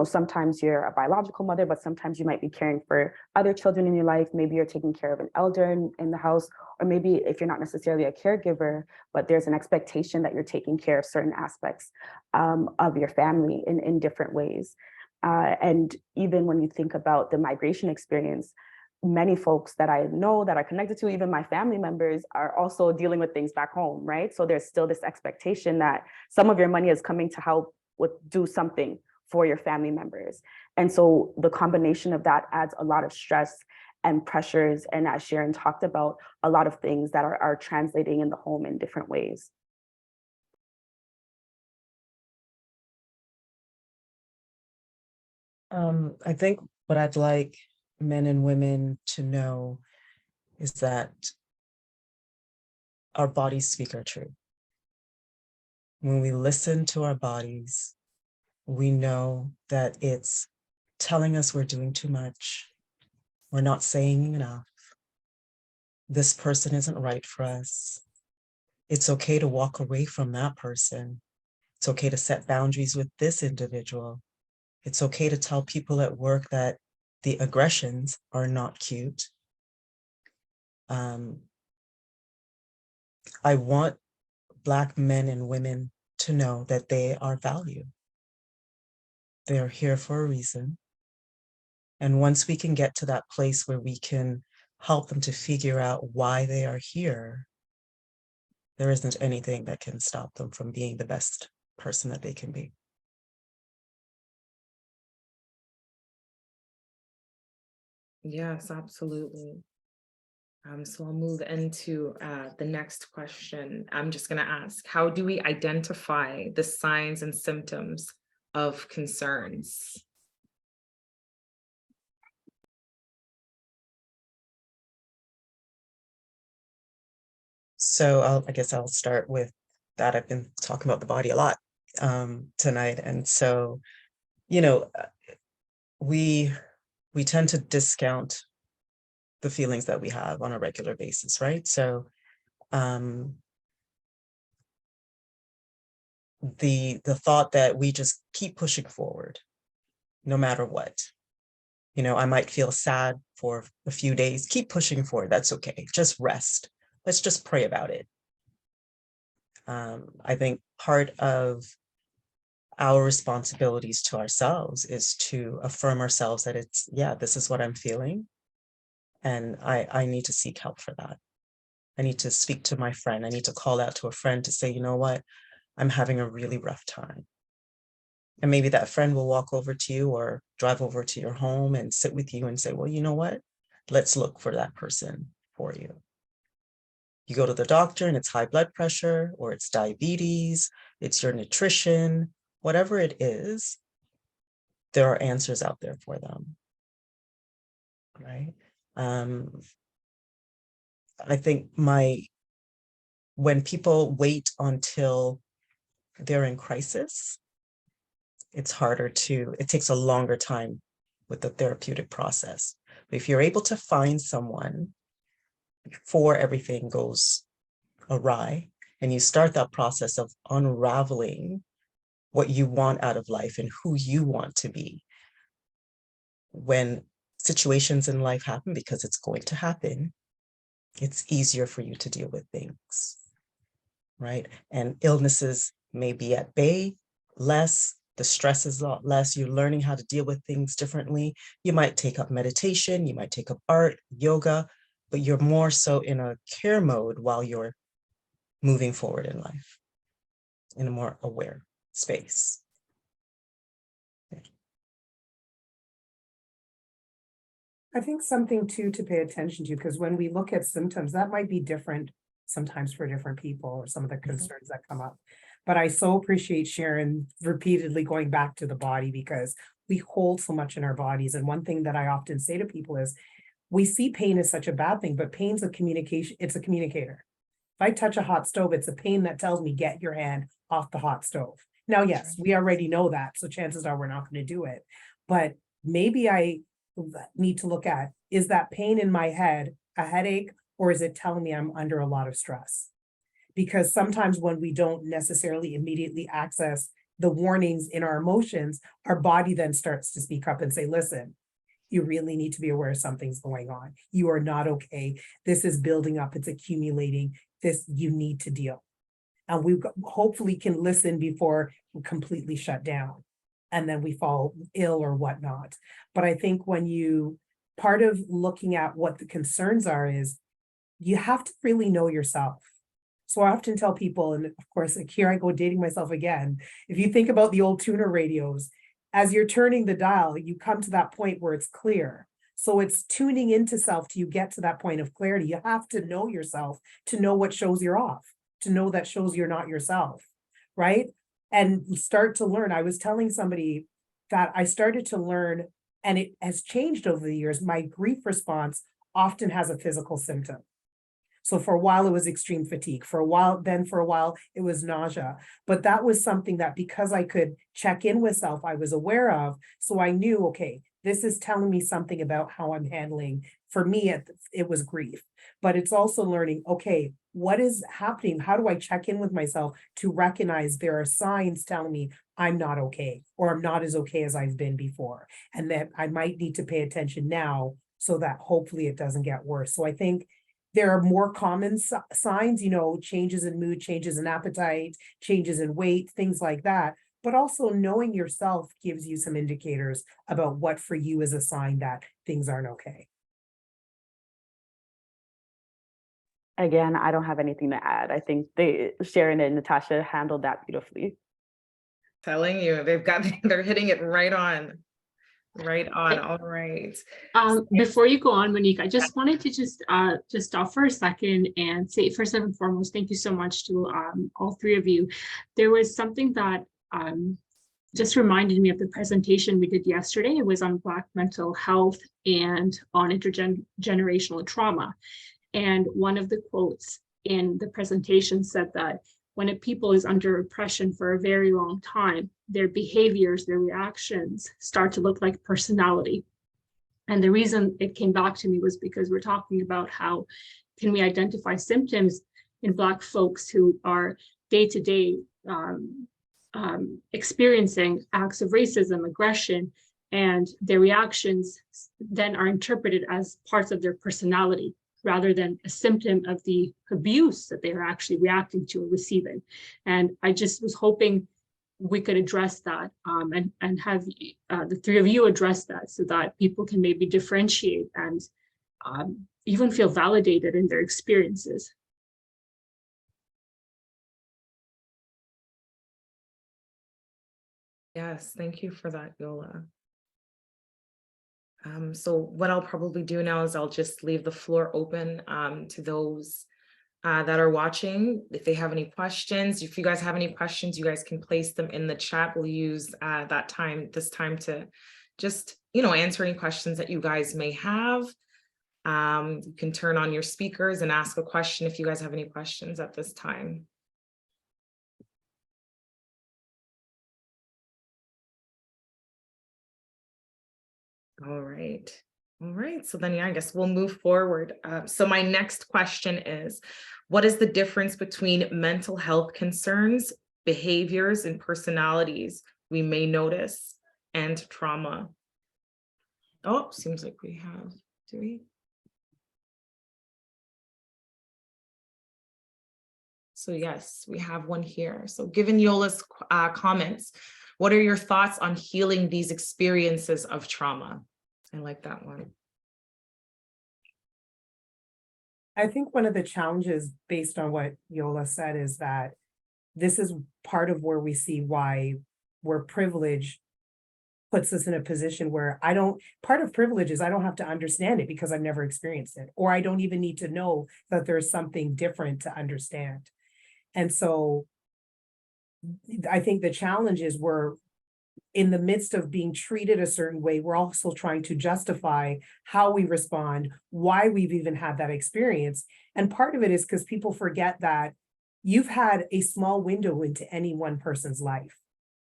D: Sometimes you're a biological mother, but sometimes you might be caring for other children in your life. Maybe you're taking care of an elder in the house, or maybe if you're not necessarily a caregiver, but there's an expectation that you're taking care of certain aspects of your family in different ways. And even when you think about the migration experience, many folks that I know that are connected to, even my family members, are also dealing with things back home, right? So there's still this expectation that some of your money is coming to help do something for your family members. And so the combination of that adds a lot of stress and pressures. And as Sharon talked about, a lot of things that are translating in the home in different ways.
F: I think what I'd like men and women to know is that our bodies speak our truth. When we listen to our bodies, We know that it's telling us we're doing too much. We're not saying enough. This person isn't right for us. It's okay to walk away from that person. It's okay to set boundaries with this individual. It's okay to tell people at work that the aggressions are not cute. I want Black men and women to know that they are valued. They are here for a reason. And once we can get to that place where we can help them to figure out why they are here, there isn't anything that can stop them from being the best person that they can be.
C: Yes, absolutely. So I'll move into the next question. I'm just going to ask, how do we identify the signs and symptoms of concerns?
F: So I guess I'll start with that. I've been talking about the body a lot tonight. And so, you know, we tend to discount the feelings that we have on a regular basis, right? So the thought that we just keep pushing forward no matter what. You know, I might feel sad for a few days, keep pushing forward, that's okay, just rest. Let's just pray about it. I think part of our responsibilities to ourselves is to affirm ourselves that it's, yeah, this is what I'm feeling. And I need to seek help for that. I need to speak to my friend. I need to call out to a friend to say, you know what, I'm having a really rough time. And maybe that friend will walk over to you or drive over to your home and sit with you and say, well, you know what, let's look for that person for you. You go to the doctor and it's high blood pressure or it's diabetes, it's your nutrition, whatever it is, there are answers out there for them, right? I think when people wait until they're in crisis, it takes a longer time with the therapeutic process. But if you're able to find someone before everything goes awry, and you start that process of unraveling what you want out of life and who you want to be, when situations in life happen, because it's going to happen, it's easier for you to deal with things, right? And illnesses may be at bay less, the stress is a lot less, you're learning how to deal with things differently. You might take up meditation, you might take up art, yoga, but you're more so in a care mode while you're moving forward in life, in a more aware space.
E: I think something too to pay attention to, because when we look at symptoms, that might be different sometimes for different people or some of the concerns that come up. But I so appreciate Sharon repeatedly going back to the body, because we hold so much in our bodies. And one thing that I often say to people is, we see pain as such a bad thing, but pain's a communication, it's a communicator. If I touch a hot stove, it's a pain that tells me, get your hand off the hot stove. Now, yes, we already know that, so chances are we're not going to do it. But maybe I need to look at, is that pain in my head a headache, or is it telling me I'm under a lot of stress? Because sometimes when we don't necessarily immediately access the warnings in our emotions, our body then starts to speak up and say, listen, you really need to be aware something's going on. You are not okay. This is building up, it's accumulating. This, you need to deal. And we hopefully can listen before we completely shut down and then we fall ill or whatnot. But I think part of looking at what the concerns are is you have to really know yourself. So I often tell people, and of course, like here I go dating myself again. If you think about the old tuner radios, as you're turning the dial, you come to that point where it's clear. So it's tuning into self till you get to that point of clarity. You have to know yourself to know what shows you're off, to know that shows you're not yourself, right? And start to learn. I was telling somebody that I started to learn, and it has changed over the years. My grief response often has a physical symptom. So for a while, it was extreme fatigue. For a while, it was nausea. But that was something that because I could check in with self, I was aware of. So I knew, okay, this is telling me something about how I'm handling. For me, it was grief. But it's also learning, okay, what is happening? How do I check in with myself to recognize there are signs telling me I'm not okay, or I'm not as okay as I've been before, and that I might need to pay attention now so that hopefully it doesn't get worse. So I think there are more common signs, changes in mood, changes in appetite, changes in weight, things like that. But also knowing yourself gives you some indicators about what for you is a sign that things aren't okay.
D: Again, I don't have anything to add. I think Sharon and Natasha handled that beautifully.
C: Telling you, they're hitting it right on. Right on. All right.
A: Before you go on, Monique, I just wanted to just stop for a second and say, first and foremost, thank you so much to all three of you. There was something that just reminded me of the presentation we did yesterday. It was on Black mental health and on intergenerational trauma. And one of the quotes in the presentation said that when a people is under oppression for a very long time, their behaviors, their reactions start to look like personality. And the reason it came back to me was because we're talking about how can we identify symptoms in Black folks who are day-to-day experiencing acts of racism, aggression, and their reactions then are interpreted as parts of their personality, rather than a symptom of the abuse that they are actually reacting to or receiving. And I just was hoping we could address that and have the three of you address that so that people can maybe differentiate and even feel validated in their experiences.
C: Yes, thank you for that, Yola. So what I'll probably do now is I'll just leave the floor open to those that are watching. If they have any questions, if you guys have any questions, you guys can place them in the chat. We'll use this time to just, answer any questions that you guys may have. You can turn on your speakers and ask a question if you guys have any questions at this time. All right. All right. So then, I guess we'll move forward. So my next question is, what is the difference between mental health concerns, behaviors, and personalities we may notice, and trauma? Oh, seems like we have, do we? So yes, we have one here. So given Yola's comments, what are your thoughts on healing these experiences of trauma? I like that one.
E: I think one of the challenges based on what Yola said is that this is part of where we see why we're privileged puts us in a position where part of privilege is I don't have to understand it because I've never experienced it, or I don't even need to know that there's something different to understand. And so I think the challenge is we're in the midst of being treated a certain way, we're also trying to justify how we respond, why we've even had that experience. And part of it is because people forget that you've had a small window into any one person's life.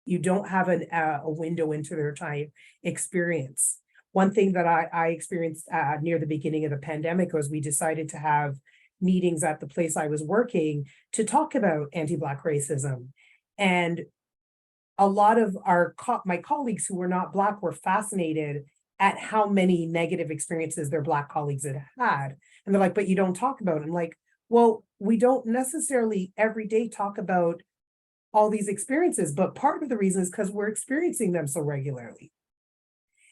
E: You don't have a window into their time experience. One thing that I experienced near the beginning of the pandemic was we decided to have meetings at the place I was working to talk about anti-Black racism. And a lot of my colleagues who were not Black were fascinated at how many negative experiences their Black colleagues had had. And they're like, but you don't talk about it. I'm like, well, we don't necessarily every day talk about all these experiences, but part of the reason is because we're experiencing them so regularly.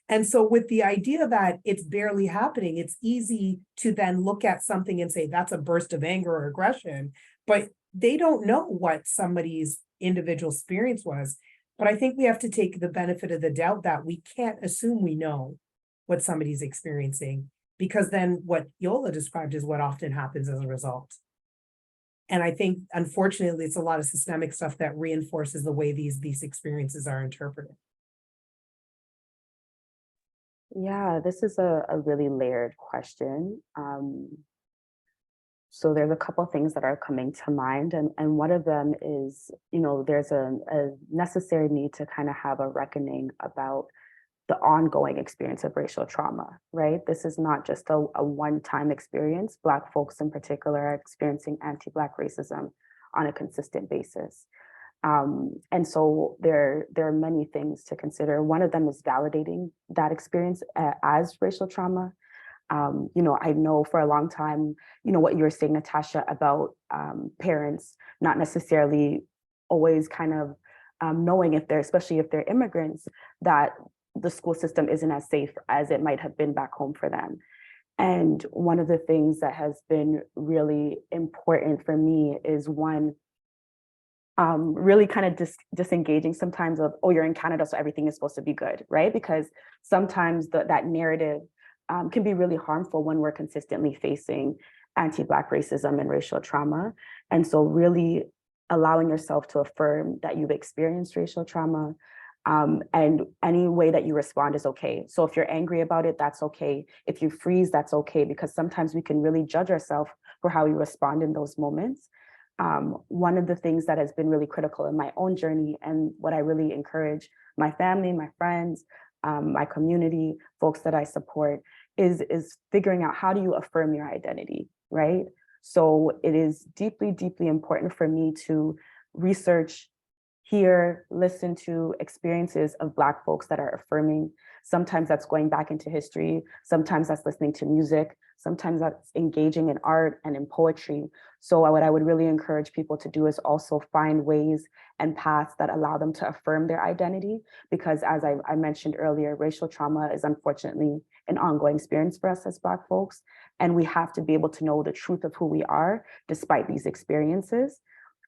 E: And so with the idea that it's barely happening, it's easy to then look at something and say, that's a burst of anger or aggression, but they don't know what somebody's individual experience was. But I think we have to take the benefit of the doubt that we can't assume we know what somebody's experiencing, because then what Yola described is what often happens as a result. And I think, unfortunately, it's a lot of systemic stuff that reinforces the way these experiences are interpreted.
D: Yeah, this is a really layered question. So there's a couple things that are coming to mind, and one of them is, there's a necessary need to kind of have a reckoning about the ongoing experience of racial trauma, right? This is not just a one-time experience. Black folks in particular are experiencing anti-Black racism on a consistent basis. And so there are many things to consider. One of them is validating that experience as racial trauma. I know for a long time, what you were saying, Natasha, about parents not necessarily always kind of knowing especially if they're immigrants, that the school system isn't as safe as it might have been back home for them. And one of the things that has been really important for me is one, really kind of disengaging sometimes of, oh, you're in Canada, so everything is supposed to be good, right? Because sometimes that narrative can be really harmful when we're consistently facing anti-Black racism and racial trauma. And so really allowing yourself to affirm that you've experienced racial trauma, and any way that you respond is okay. So if you're angry about it, that's okay. If you freeze, that's okay, because sometimes we can really judge ourselves for how we respond in those moments. One of the things that has been really critical in my own journey, and what I really encourage my family, my friends, my community, folks that I support, is figuring out, how do you affirm your identity, right? So it is deeply, deeply important for me to research, hear, listen to experiences of Black folks that are affirming. Sometimes that's going back into history. Sometimes that's listening to music. Sometimes that's engaging in art and in poetry. So what I would really encourage people to do is also find ways and paths that allow them to affirm their identity. Because as I mentioned earlier, racial trauma is unfortunately an ongoing experience for us as Black folks. And we have to be able to know the truth of who we are despite these experiences.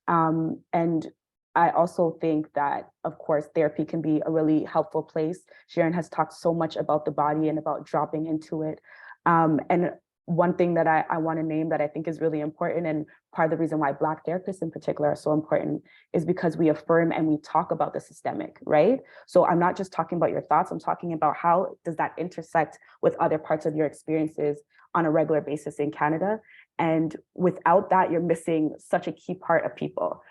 D: And I also think that, of course, therapy can be a really helpful place. Sharon has talked so much about the body and about dropping into it. And one thing that I want to name that I think is really important, and part of the reason why Black therapists in particular are so important, is because we affirm and we talk about the systemic, right? So I'm not just talking about your thoughts, I'm talking about how does that intersect with other parts of your experiences on a regular basis in Canada. And without that, you're missing such a key part of people.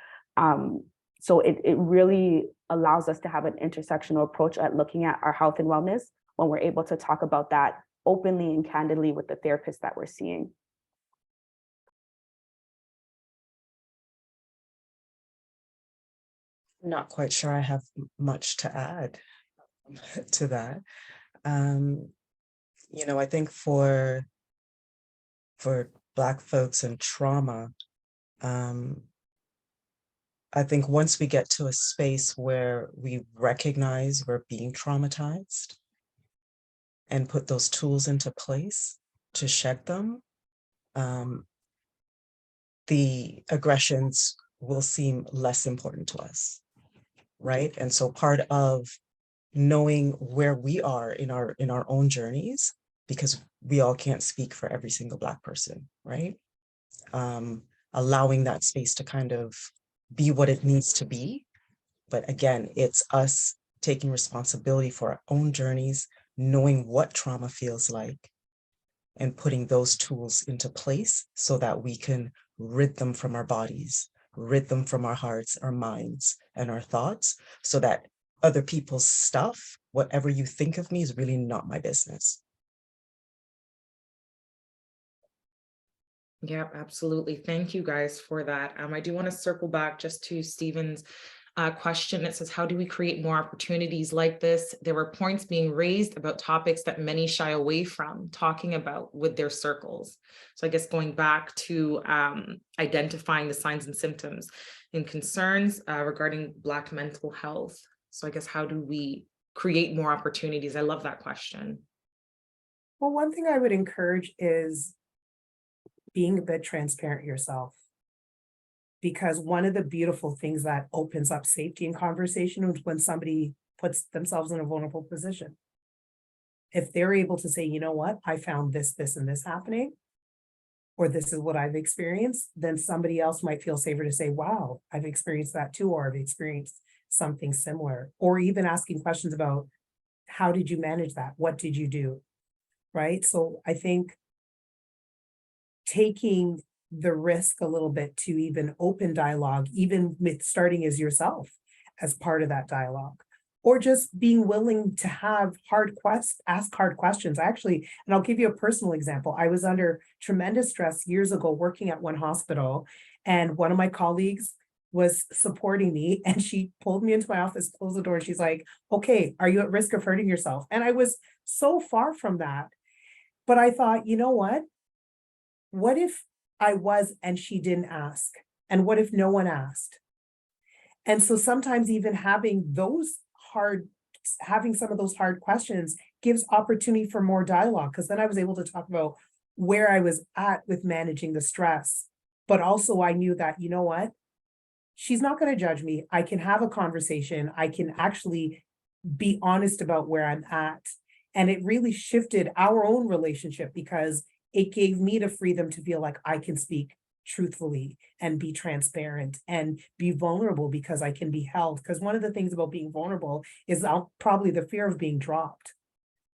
D: So it really allows us to have an intersectional approach at looking at our health and wellness when we're able to talk about that openly and candidly with the therapist that we're seeing.
F: Not quite sure I have much to add to that. I think for Black folks and trauma, I think once we get to a space where we recognize we're being traumatized and put those tools into place to shed them, the aggressions will seem less important to us, right? And so part of knowing where we are in our own journeys, because we all can't speak for every single Black person, right? Allowing that space to kind of be what it needs to be. But again, it's us taking responsibility for our own journeys, knowing what trauma feels like, and putting those tools into place so that we can rid them from our bodies, rid them from our hearts, our minds, and our thoughts, so that other people's stuff, whatever you think of me, is really not my business.
C: Yeah, absolutely. Thank you guys for that. I do want to circle back just to Stephen's question. It says, how do we create more opportunities like this? There were points being raised about topics that many shy away from talking about with their circles. So I guess going back to identifying the signs and symptoms and concerns regarding Black mental health. So I guess, how do we create more opportunities? I love that question.
E: Well, one thing I would encourage is being a bit transparent yourself. Because one of the beautiful things that opens up safety in conversation is when somebody puts themselves in a vulnerable position. If they're able to say, you know what, I found this, this, and this happening, or this is what I've experienced, then somebody else might feel safer to say, wow, I've experienced that too, or I've experienced something similar, or even asking questions about, how did you manage that? What did you do? Right? So I think taking the risk a little bit to even open dialogue, even with starting as yourself as part of that dialogue, or just being willing to have ask hard questions. Actually, and I'll give you a personal example. I was under tremendous stress years ago working at one hospital, and one of my colleagues was supporting me, and she pulled me into my office, closed the door, and she's like, okay, are you at risk of hurting yourself? And I was so far from that. But I thought, you know what? What if I was and she didn't ask? And what if no one asked? And so sometimes even having some of those hard questions gives opportunity for more dialogue, because then I was able to talk about where I was at with managing the stress. But also I knew that, you know what? She's not going to judge me. I can have a conversation. I can actually be honest about where I'm at. And it really shifted our own relationship, because it gave me the freedom to feel like I can speak truthfully and be transparent and be vulnerable, because I can be held. Because one of the things about being vulnerable is probably the fear of being dropped.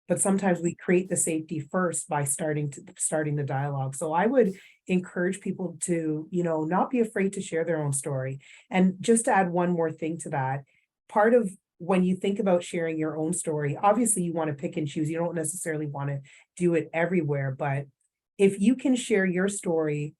E: But sometimes we create the safety first by starting the dialogue. So I would encourage people to, not be afraid to share their own story. And just to add one more thing to that, part of when you think about sharing your own story, obviously you want to pick and choose. You don't necessarily want to do it everywhere, but if you can share your story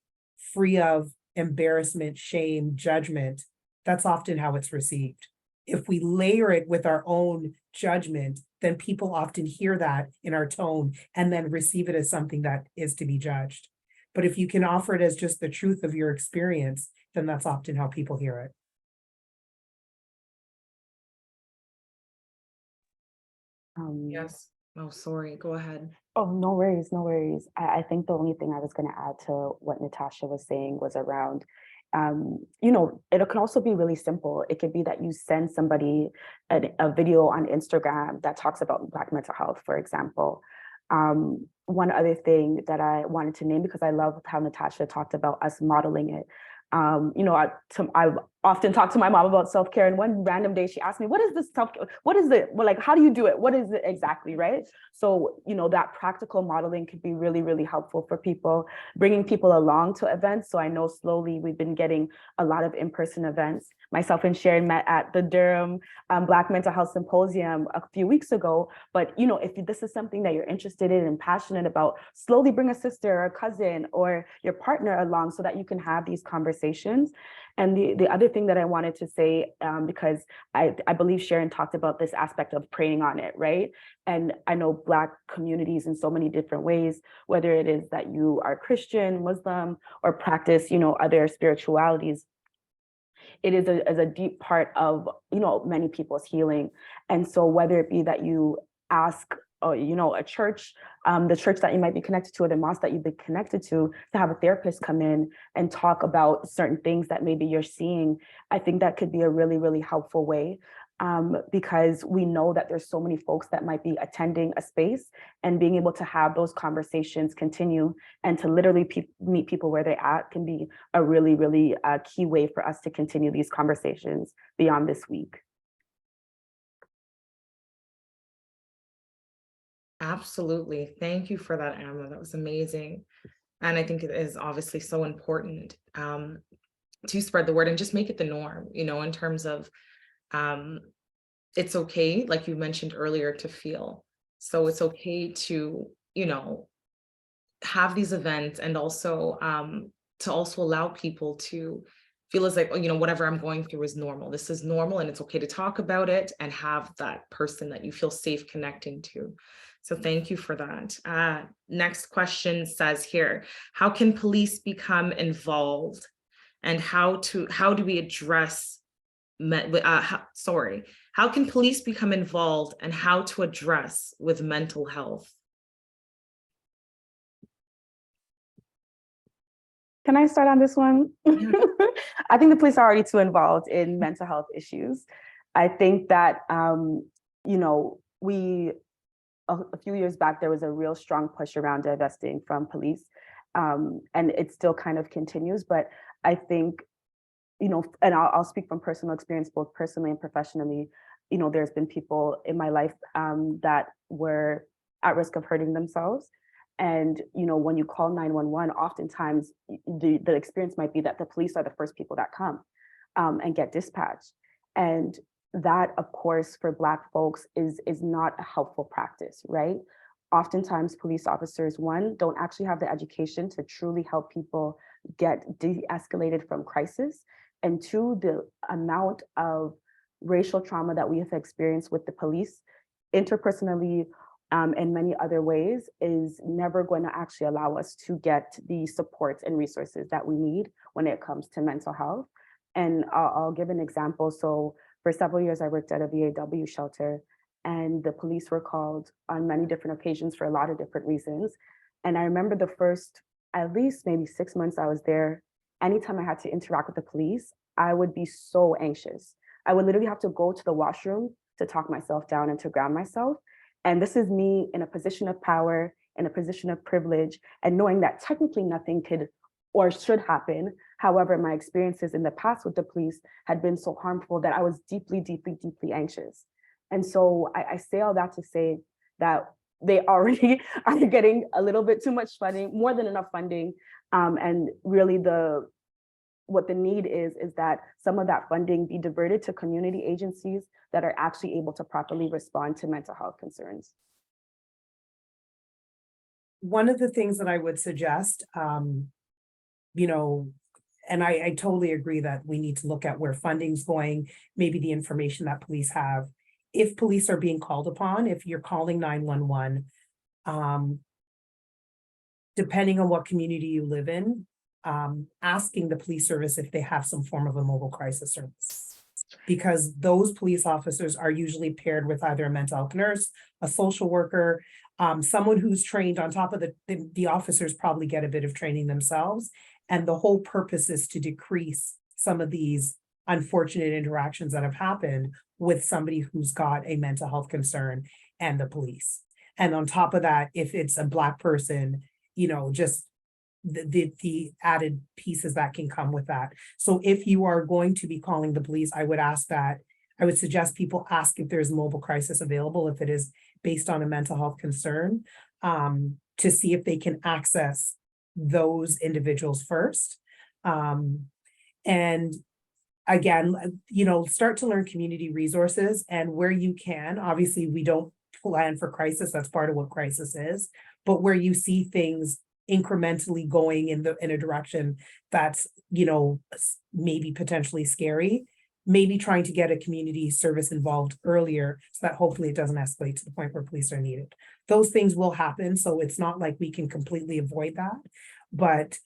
E: free of embarrassment, shame, judgment, that's often how it's received. If we layer it with our own judgment, then people often hear that in our tone and then receive it as something that is to be judged. But if you can offer it as just the truth of your experience, then that's often how people hear it.
C: Yes. Oh, sorry. Go ahead.
D: Oh, no worries, no worries. I think the only thing I was going to add to what Natasha was saying was around, it can also be really simple. It could be that you send somebody a video on Instagram that talks about Black mental health, for example. One other thing that I wanted to name, because I love how Natasha talked about us modeling it. I often talk to my mom about self-care, and one random day she asked me, what is this self-care? What is it? Well, like, how do you do it? What is it exactly, right? So, that practical modeling could be really, really helpful for people, bringing people along to events. So I know slowly we've been getting a lot of in-person events. Myself and Sharon met at the Durham Black Mental Health Symposium a few weeks ago. But, if this is something that you're interested in and passionate about, slowly bring a sister or a cousin or your partner along so that you can have these conversations. And the other thing that I wanted to say, because I believe Sharon talked about this aspect of preying on it, right? And I know Black communities in so many different ways, whether it is that you are Christian, Muslim, or practice, other spiritualities. It is a deep part of, many people's healing. And so whether it be that you ask, a church, the church that you might be connected to, or the mosque that you've been connected to have a therapist come in and talk about certain things that maybe you're seeing, I think that could be a really, really helpful way. Because we know that there's so many folks that might be attending a space, and being able to have those conversations continue and to literally meet people where they're at can be a really, really key way for us to continue these conversations beyond this week.
C: Absolutely. Thank you for that, Emma. That was amazing. And I think it is obviously so important to spread the word and just make it the norm, in terms of it's okay, like you mentioned earlier, to feel. So it's okay to, have these events, and also to also allow people to feel as like, whatever I'm going through is normal. This is normal, and it's okay to talk about it and have that person that you feel safe connecting to. So thank you for that. Next question says here, how can police become involved, and how do we address how can police become involved, and how to address with mental health?
D: Can I start on this one?
C: Yeah.
D: I think the police are already too involved in mental health issues. I think that, a few years back, there was a real strong push around divesting from police. And it still kind of continues, but I think, and I'll speak from personal experience, both personally and professionally, there's been people in my life that were at risk of hurting themselves. And, when you call 911, oftentimes the experience might be that the police are the first people that come and get dispatched. And that, of course, for Black folks is not a helpful practice, right? Oftentimes, police officers, one, don't actually have the education to truly help people get de-escalated from crisis. And two, the amount of racial trauma that we have experienced with the police interpersonally and many other ways is never going to actually allow us to get the supports and resources that we need when it comes to mental health. And I'll give an example. So for several years, I worked at a VAW shelter, and the police were called on many different occasions for a lot of different reasons. And I remember the first, at least maybe 6 months I was there, anytime I had to interact with the police, I would be so anxious. I would literally have to go to the washroom to talk myself down and to ground myself. And this is me in a position of power, in a position of privilege, and knowing that technically nothing could or should happen. However, my experiences in the past with the police had been so harmful that I was deeply, deeply, deeply anxious. And so I say all that to say that they already are getting a little bit too much funding, more than enough funding. And really what the need is that some of that funding be diverted to community agencies that are actually able to properly respond to mental health concerns.
E: One of the things that I would suggest, and I totally agree that we need to look at where funding's going, maybe the information that police have. If police are being called upon, if you're calling 911, depending on what community you live in, asking the police service if they have some form of a mobile crisis service. Because those police officers are usually paired with either a mental health nurse, a social worker, someone who's trained. On top of the officers probably get a bit of training themselves. And the whole purpose is to decrease some of these unfortunate interactions that have happened with somebody who's got a mental health concern and the police. And on top of that, if it's a Black person, just the added pieces that can come with that. So if you are going to be calling the police, I would suggest people ask if there's mobile crisis available, if it is based on a mental health concern, to see if they can access those individuals first. And again, start to learn community resources, and where you can, obviously we don't plan for crisis, that's part of what crisis is, but where you see things incrementally going in a direction that's, maybe potentially scary, maybe trying to get a community service involved earlier so that hopefully it doesn't escalate to the point where police are needed. Those things will happen, so it's not like we can completely avoid that, but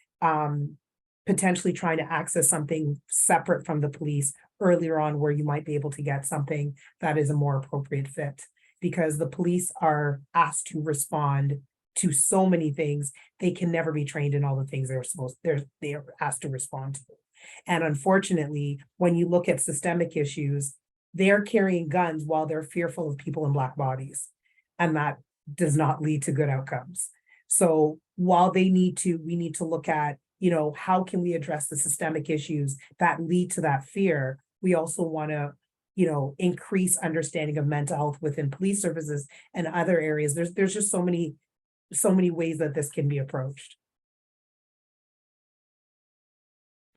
E: potentially trying to access something separate from the police earlier on, where you might be able to get something that is a more appropriate fit, because the police are asked to respond to so many things. They can never be trained in all the things they're asked to respond to. And unfortunately, when you look at systemic issues, they're carrying guns while they're fearful of people in Black bodies. And that does not lead to good outcomes. So while we need to look at, how can we address the systemic issues that lead to that fear? We also want to, increase understanding of mental health within police services and other areas. There's just so many ways that this can be approached.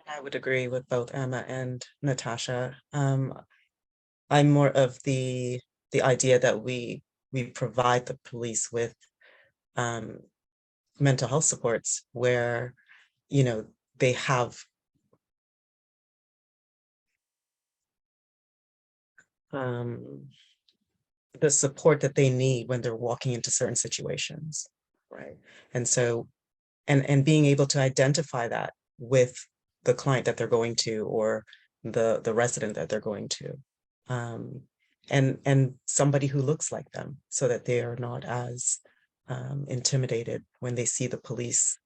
F: I would agree with both Emma and Natasha. I'm more of the idea that we provide the police with mental health supports where, they have the support that they need when they're walking into certain situations, right? And so, and being able to identify that with the client that they're going to, or the resident that they're going to, and somebody who looks like them, so that they are not as intimidated when they see the police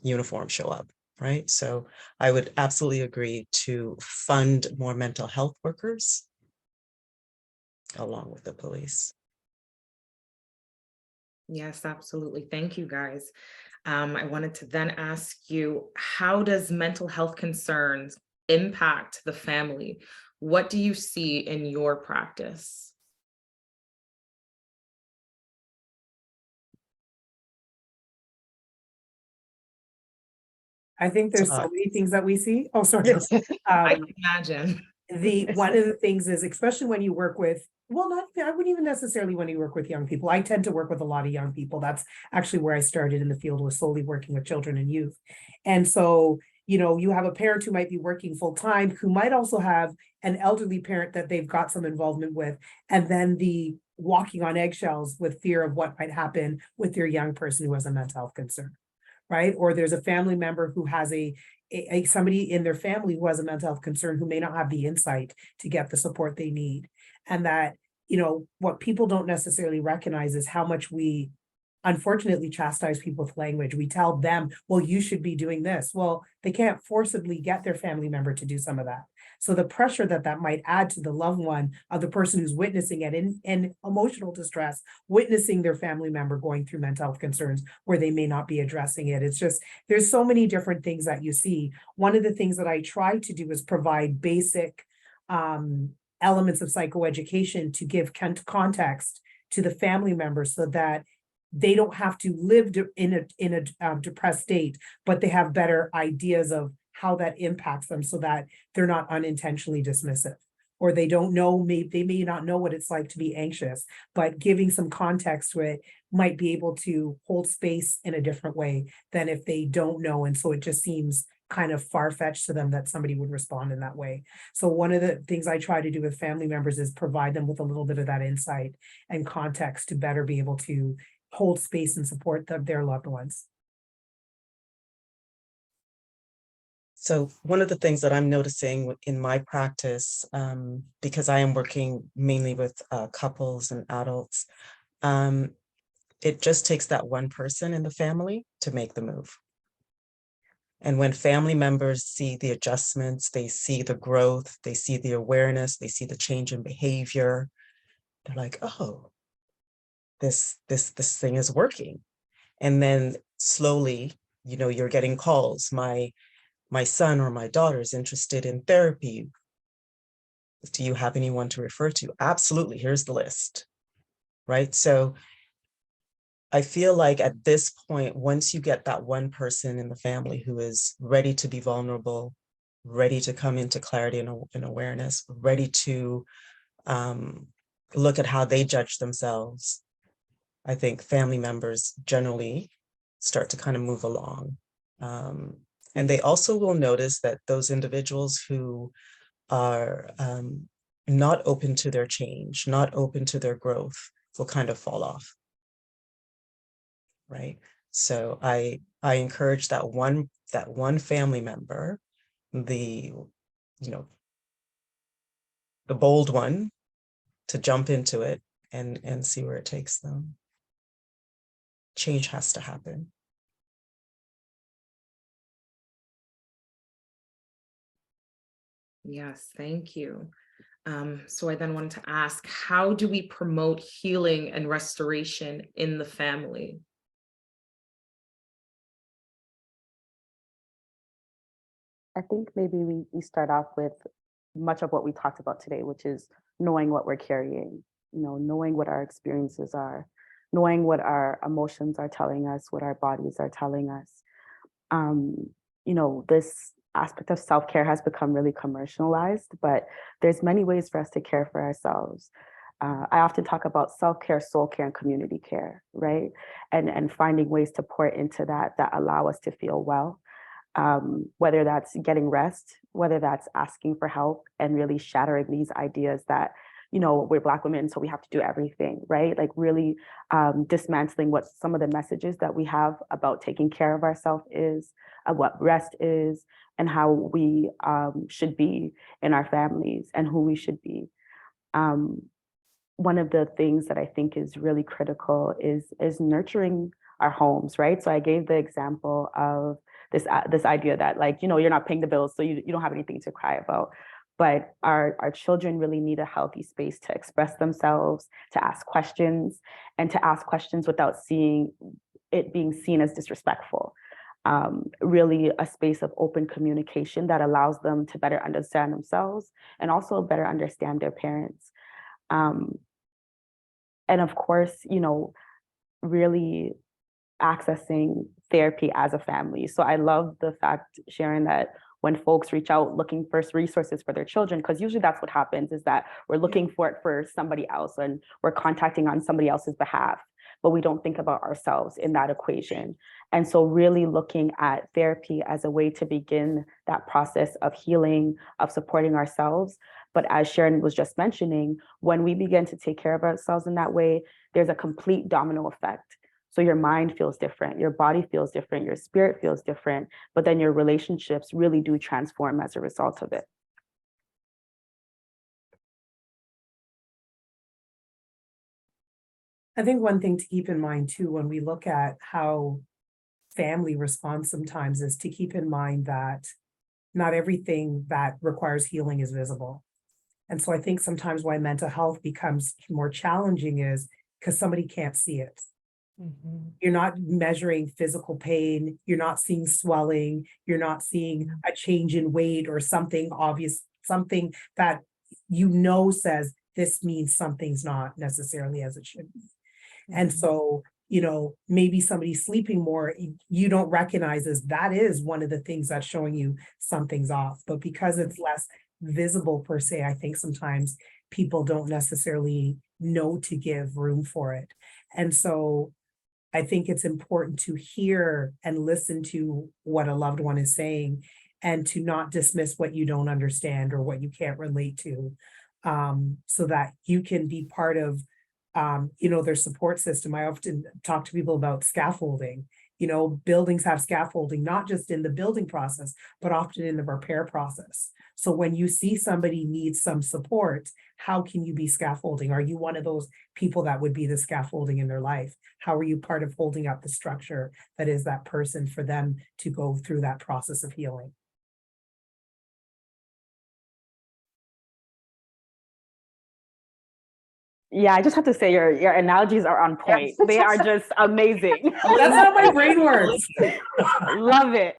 F: uniform show up, right? So I would absolutely agree to fund more mental health workers along with the police.
C: Yes, absolutely. Thank you, guys. I wanted to then ask you, how does mental health concerns impact the family? What do you see in your practice?
E: I think there's so many things that we see. Oh, sorry.
C: I
E: Um,
C: can imagine.
E: one of the things is, especially when you work with, well, not, I wouldn't even necessarily when you work with young people. I tend to work with a lot of young people. That's actually where I started in the field, was solely working with children and youth. And so, you know, you have a parent who might be working full time, who might also have an elderly parent that they've got some involvement with, and then the walking on eggshells with fear of what might happen with their young person who has a mental health concern, right? Or there's a family member who has somebody in their family who has a mental health concern who may not have the insight to get the support they need. And that, you know, what people don't necessarily recognize is how much we unfortunately chastise people with language. We tell them, well, you should be doing this. Well, they can't forcibly get their family member to do some of that. So the pressure that might add to the loved one of the person who's witnessing it in emotional distress, witnessing their family member going through mental health concerns where they may not be addressing it. It's just, there's so many different things that you see. One of the things that I try to do is provide basic elements of psychoeducation to give context to the family members so that they don't have to live in a depressed state, but they have better ideas of how that impacts them so that they're not unintentionally dismissive, or they don't know, they may not know what it's like to be anxious, but giving some context to it might be able to hold space in a different way than if they don't know. And so it just seems kind of far-fetched to them that somebody would respond in that way. So one of the things I try to do with family members is provide them with a little bit of that insight and context to better be able to hold space and support their loved ones.
F: So one of the things that I'm noticing in my practice, because I am working mainly with couples and adults, it just takes that one person in the family to make the move. And when family members see the adjustments, they see the growth, they see the awareness, they see the change in behavior, they're like, oh, this thing is working. And then slowly, you know, you're getting calls. My son or my daughter is interested in therapy. Do you have anyone to refer to? Absolutely, here's the list, right? So I feel like at this point, once you get that one person in the family who is ready to be vulnerable, ready to come into clarity and awareness, ready to look at how they judge themselves, I think family members generally start to kind of move along. And they also will notice that those individuals who are not open to their change, not open to their growth, will kind of fall off. Right. So I encourage that one family member, the bold one, to jump into it and see where it takes them. Change has to happen.
C: Yes, thank you. So I then wanted to ask, how do we promote healing and restoration in the family?
D: I think maybe we start off with much of what we talked about today, which is knowing what we're carrying, you know, knowing what our experiences are, knowing what our emotions are telling us, what our bodies are telling us. You know, this aspect of self-care has become really commercialized, but there's many ways for us to care for ourselves. I often talk about self-care, soul care, and community care, right? And finding ways to pour into that allow us to feel well. Whether that's getting rest, whether that's asking for help, and really shattering these ideas that, you know, we're Black women, so we have to do everything, right? Like really dismantling what some of the messages that we have about taking care of ourselves is, what rest is, and how we should be in our families and who we should be. One of the things that I think is really critical is nurturing our homes, right? So I gave the example of this idea that, like, you know, you're not paying the bills, so you don't have anything to cry about. But our children really need a healthy space to express themselves, to ask questions, and to ask questions without seeing it being seen as disrespectful. Really a space of open communication that allows them to better understand themselves and also better understand their parents. And of course, you know, really accessing therapy as a family. So I love the fact, Sharon, that when folks reach out looking for resources for their children, because usually that's what happens, is that we're looking for it for somebody else and we're contacting on somebody else's behalf, but we don't think about ourselves in that equation. And so really looking at therapy as a way to begin that process of healing, of supporting ourselves. But as Sharon was just mentioning, when we begin to take care of ourselves in that way, there's a complete domino effect. So your mind feels different, your body feels different, your spirit feels different, but then your relationships really do transform as a result of it.
E: I think one thing to keep in mind too, when we look at how family responds sometimes, is to keep in mind that not everything that requires healing is visible. And so I think sometimes why mental health becomes more challenging is because somebody can't see it. You're not measuring physical pain, you're not seeing swelling, you're not seeing a change in weight or something obvious, something that says this means something's not necessarily as it should be. And so, maybe somebody sleeping more, you don't recognize as that is one of the things that's showing you something's off. But because it's less visible per se, I think sometimes people don't necessarily know to give room for it. And so I think it's important to hear and listen to what a loved one is saying and to not dismiss what you don't understand or what you can't relate to, so that you can be part of their support system. I often talk to people about scaffolding. Buildings have scaffolding, not just in the building process, but often in the repair process. So when you see somebody needs some support, how can you be scaffolding? Are you one of those people that would be the scaffolding in their life? How are you part of holding up the structure that is that person for them to go through that process of healing?
D: Yeah, I just have to say your analogies are on point. They are just amazing.
E: That's how my brain works.
D: Love it.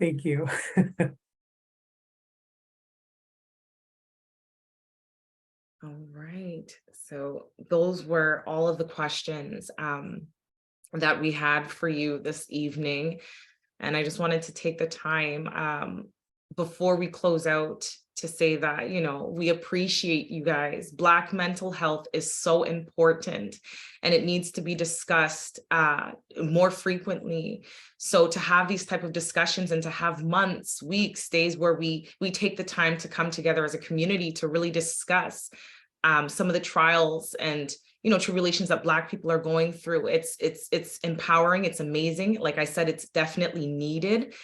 E: Thank you.
C: All right, so those were all of the questions that we had for you this evening. And I just wanted to take the time before we close out to say that, we appreciate you guys. Black mental health is so important and it needs to be discussed more frequently. So to have these type of discussions and to have months, weeks, days where we take the time to come together as a community to really discuss some of the trials and tribulations that Black people are going through. It's empowering. It's amazing. Like I said, it's definitely needed.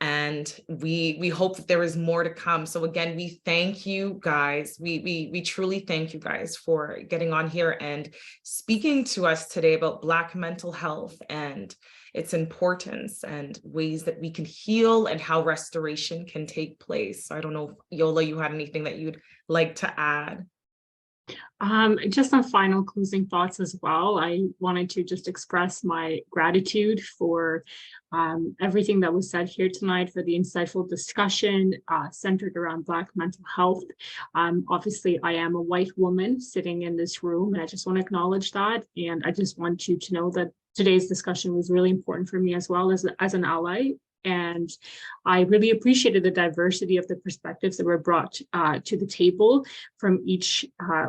C: And we hope that there is more to come. So again, we thank you guys. We truly thank you guys for getting on here and speaking to us today about Black mental health and its importance and ways that we can heal and how restoration can take place. So I don't know, Yola, you had anything that you'd like to add?
A: Just some final closing thoughts as well. I wanted to just express my gratitude for everything that was said here tonight, for the insightful discussion centered around Black mental health. Obviously, I am a white woman sitting in this room, and I just want to acknowledge that. And I just want you to know that today's discussion was really important for me as well as an ally. And I really appreciated the diversity of the perspectives that were brought to the table from each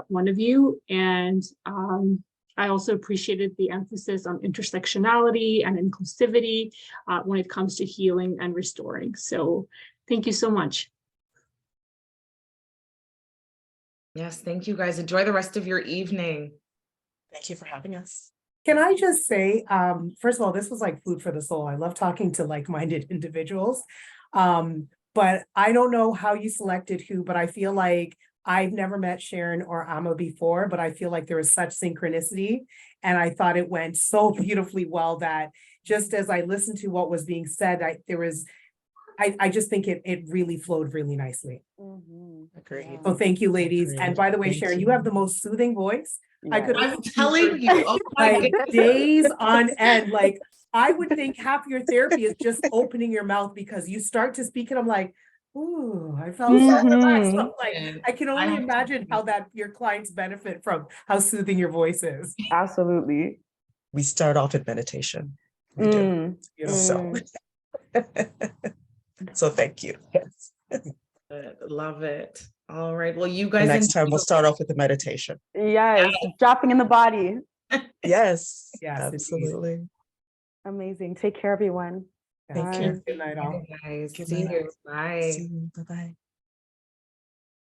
A: one of you. And I also appreciated the emphasis on intersectionality and inclusivity when it comes to healing and restoring. So thank you so much.
C: Yes, thank you guys. Enjoy the rest of your evening.
F: Thank you for having us.
E: Can I just say, first of all, this was like food for the soul. I love talking to like-minded individuals. But I don't know how you selected who, but I feel like I've never met Sharon or Amma before, but I feel like there was such synchronicity. And I thought it went so beautifully well that just as I listened to what was being said, I just think it really flowed really nicely.
F: Agreed.
E: So thank you, ladies.
F: Agreed.
E: And by the way,
F: Thank
E: Sharon,
F: you.
E: you have the most soothing voice. I could
C: I'm telling you, oh my
E: like days on end. Like I would think half your therapy is just opening your mouth because you start to speak and I'm like, Ooh, I felt so relaxed.
D: Mhm.
E: I'm like, I can only
C: have to
E: imagine how that your clients benefit from how soothing your voice is.
D: Absolutely.
F: We start off with meditation. We do.
D: Mm,
F: So,
D: mm.
F: so thank you. Yes.
C: Love it. All right. Well, you
F: The
C: guys
F: next time
C: enjoy
F: we'll
C: the
F: start off with the meditation.
D: Yes, dropping in the body.
F: Yes,
E: Yes, indeed.
F: absolutely.
D: Amazing. Take care, everyone.
E: Yeah,
F: Thank
E: cheers.
F: you.
E: Good night, all.
C: guys.
F: Good
C: See
F: night.
C: you. Bye.
F: See you. Bye-bye.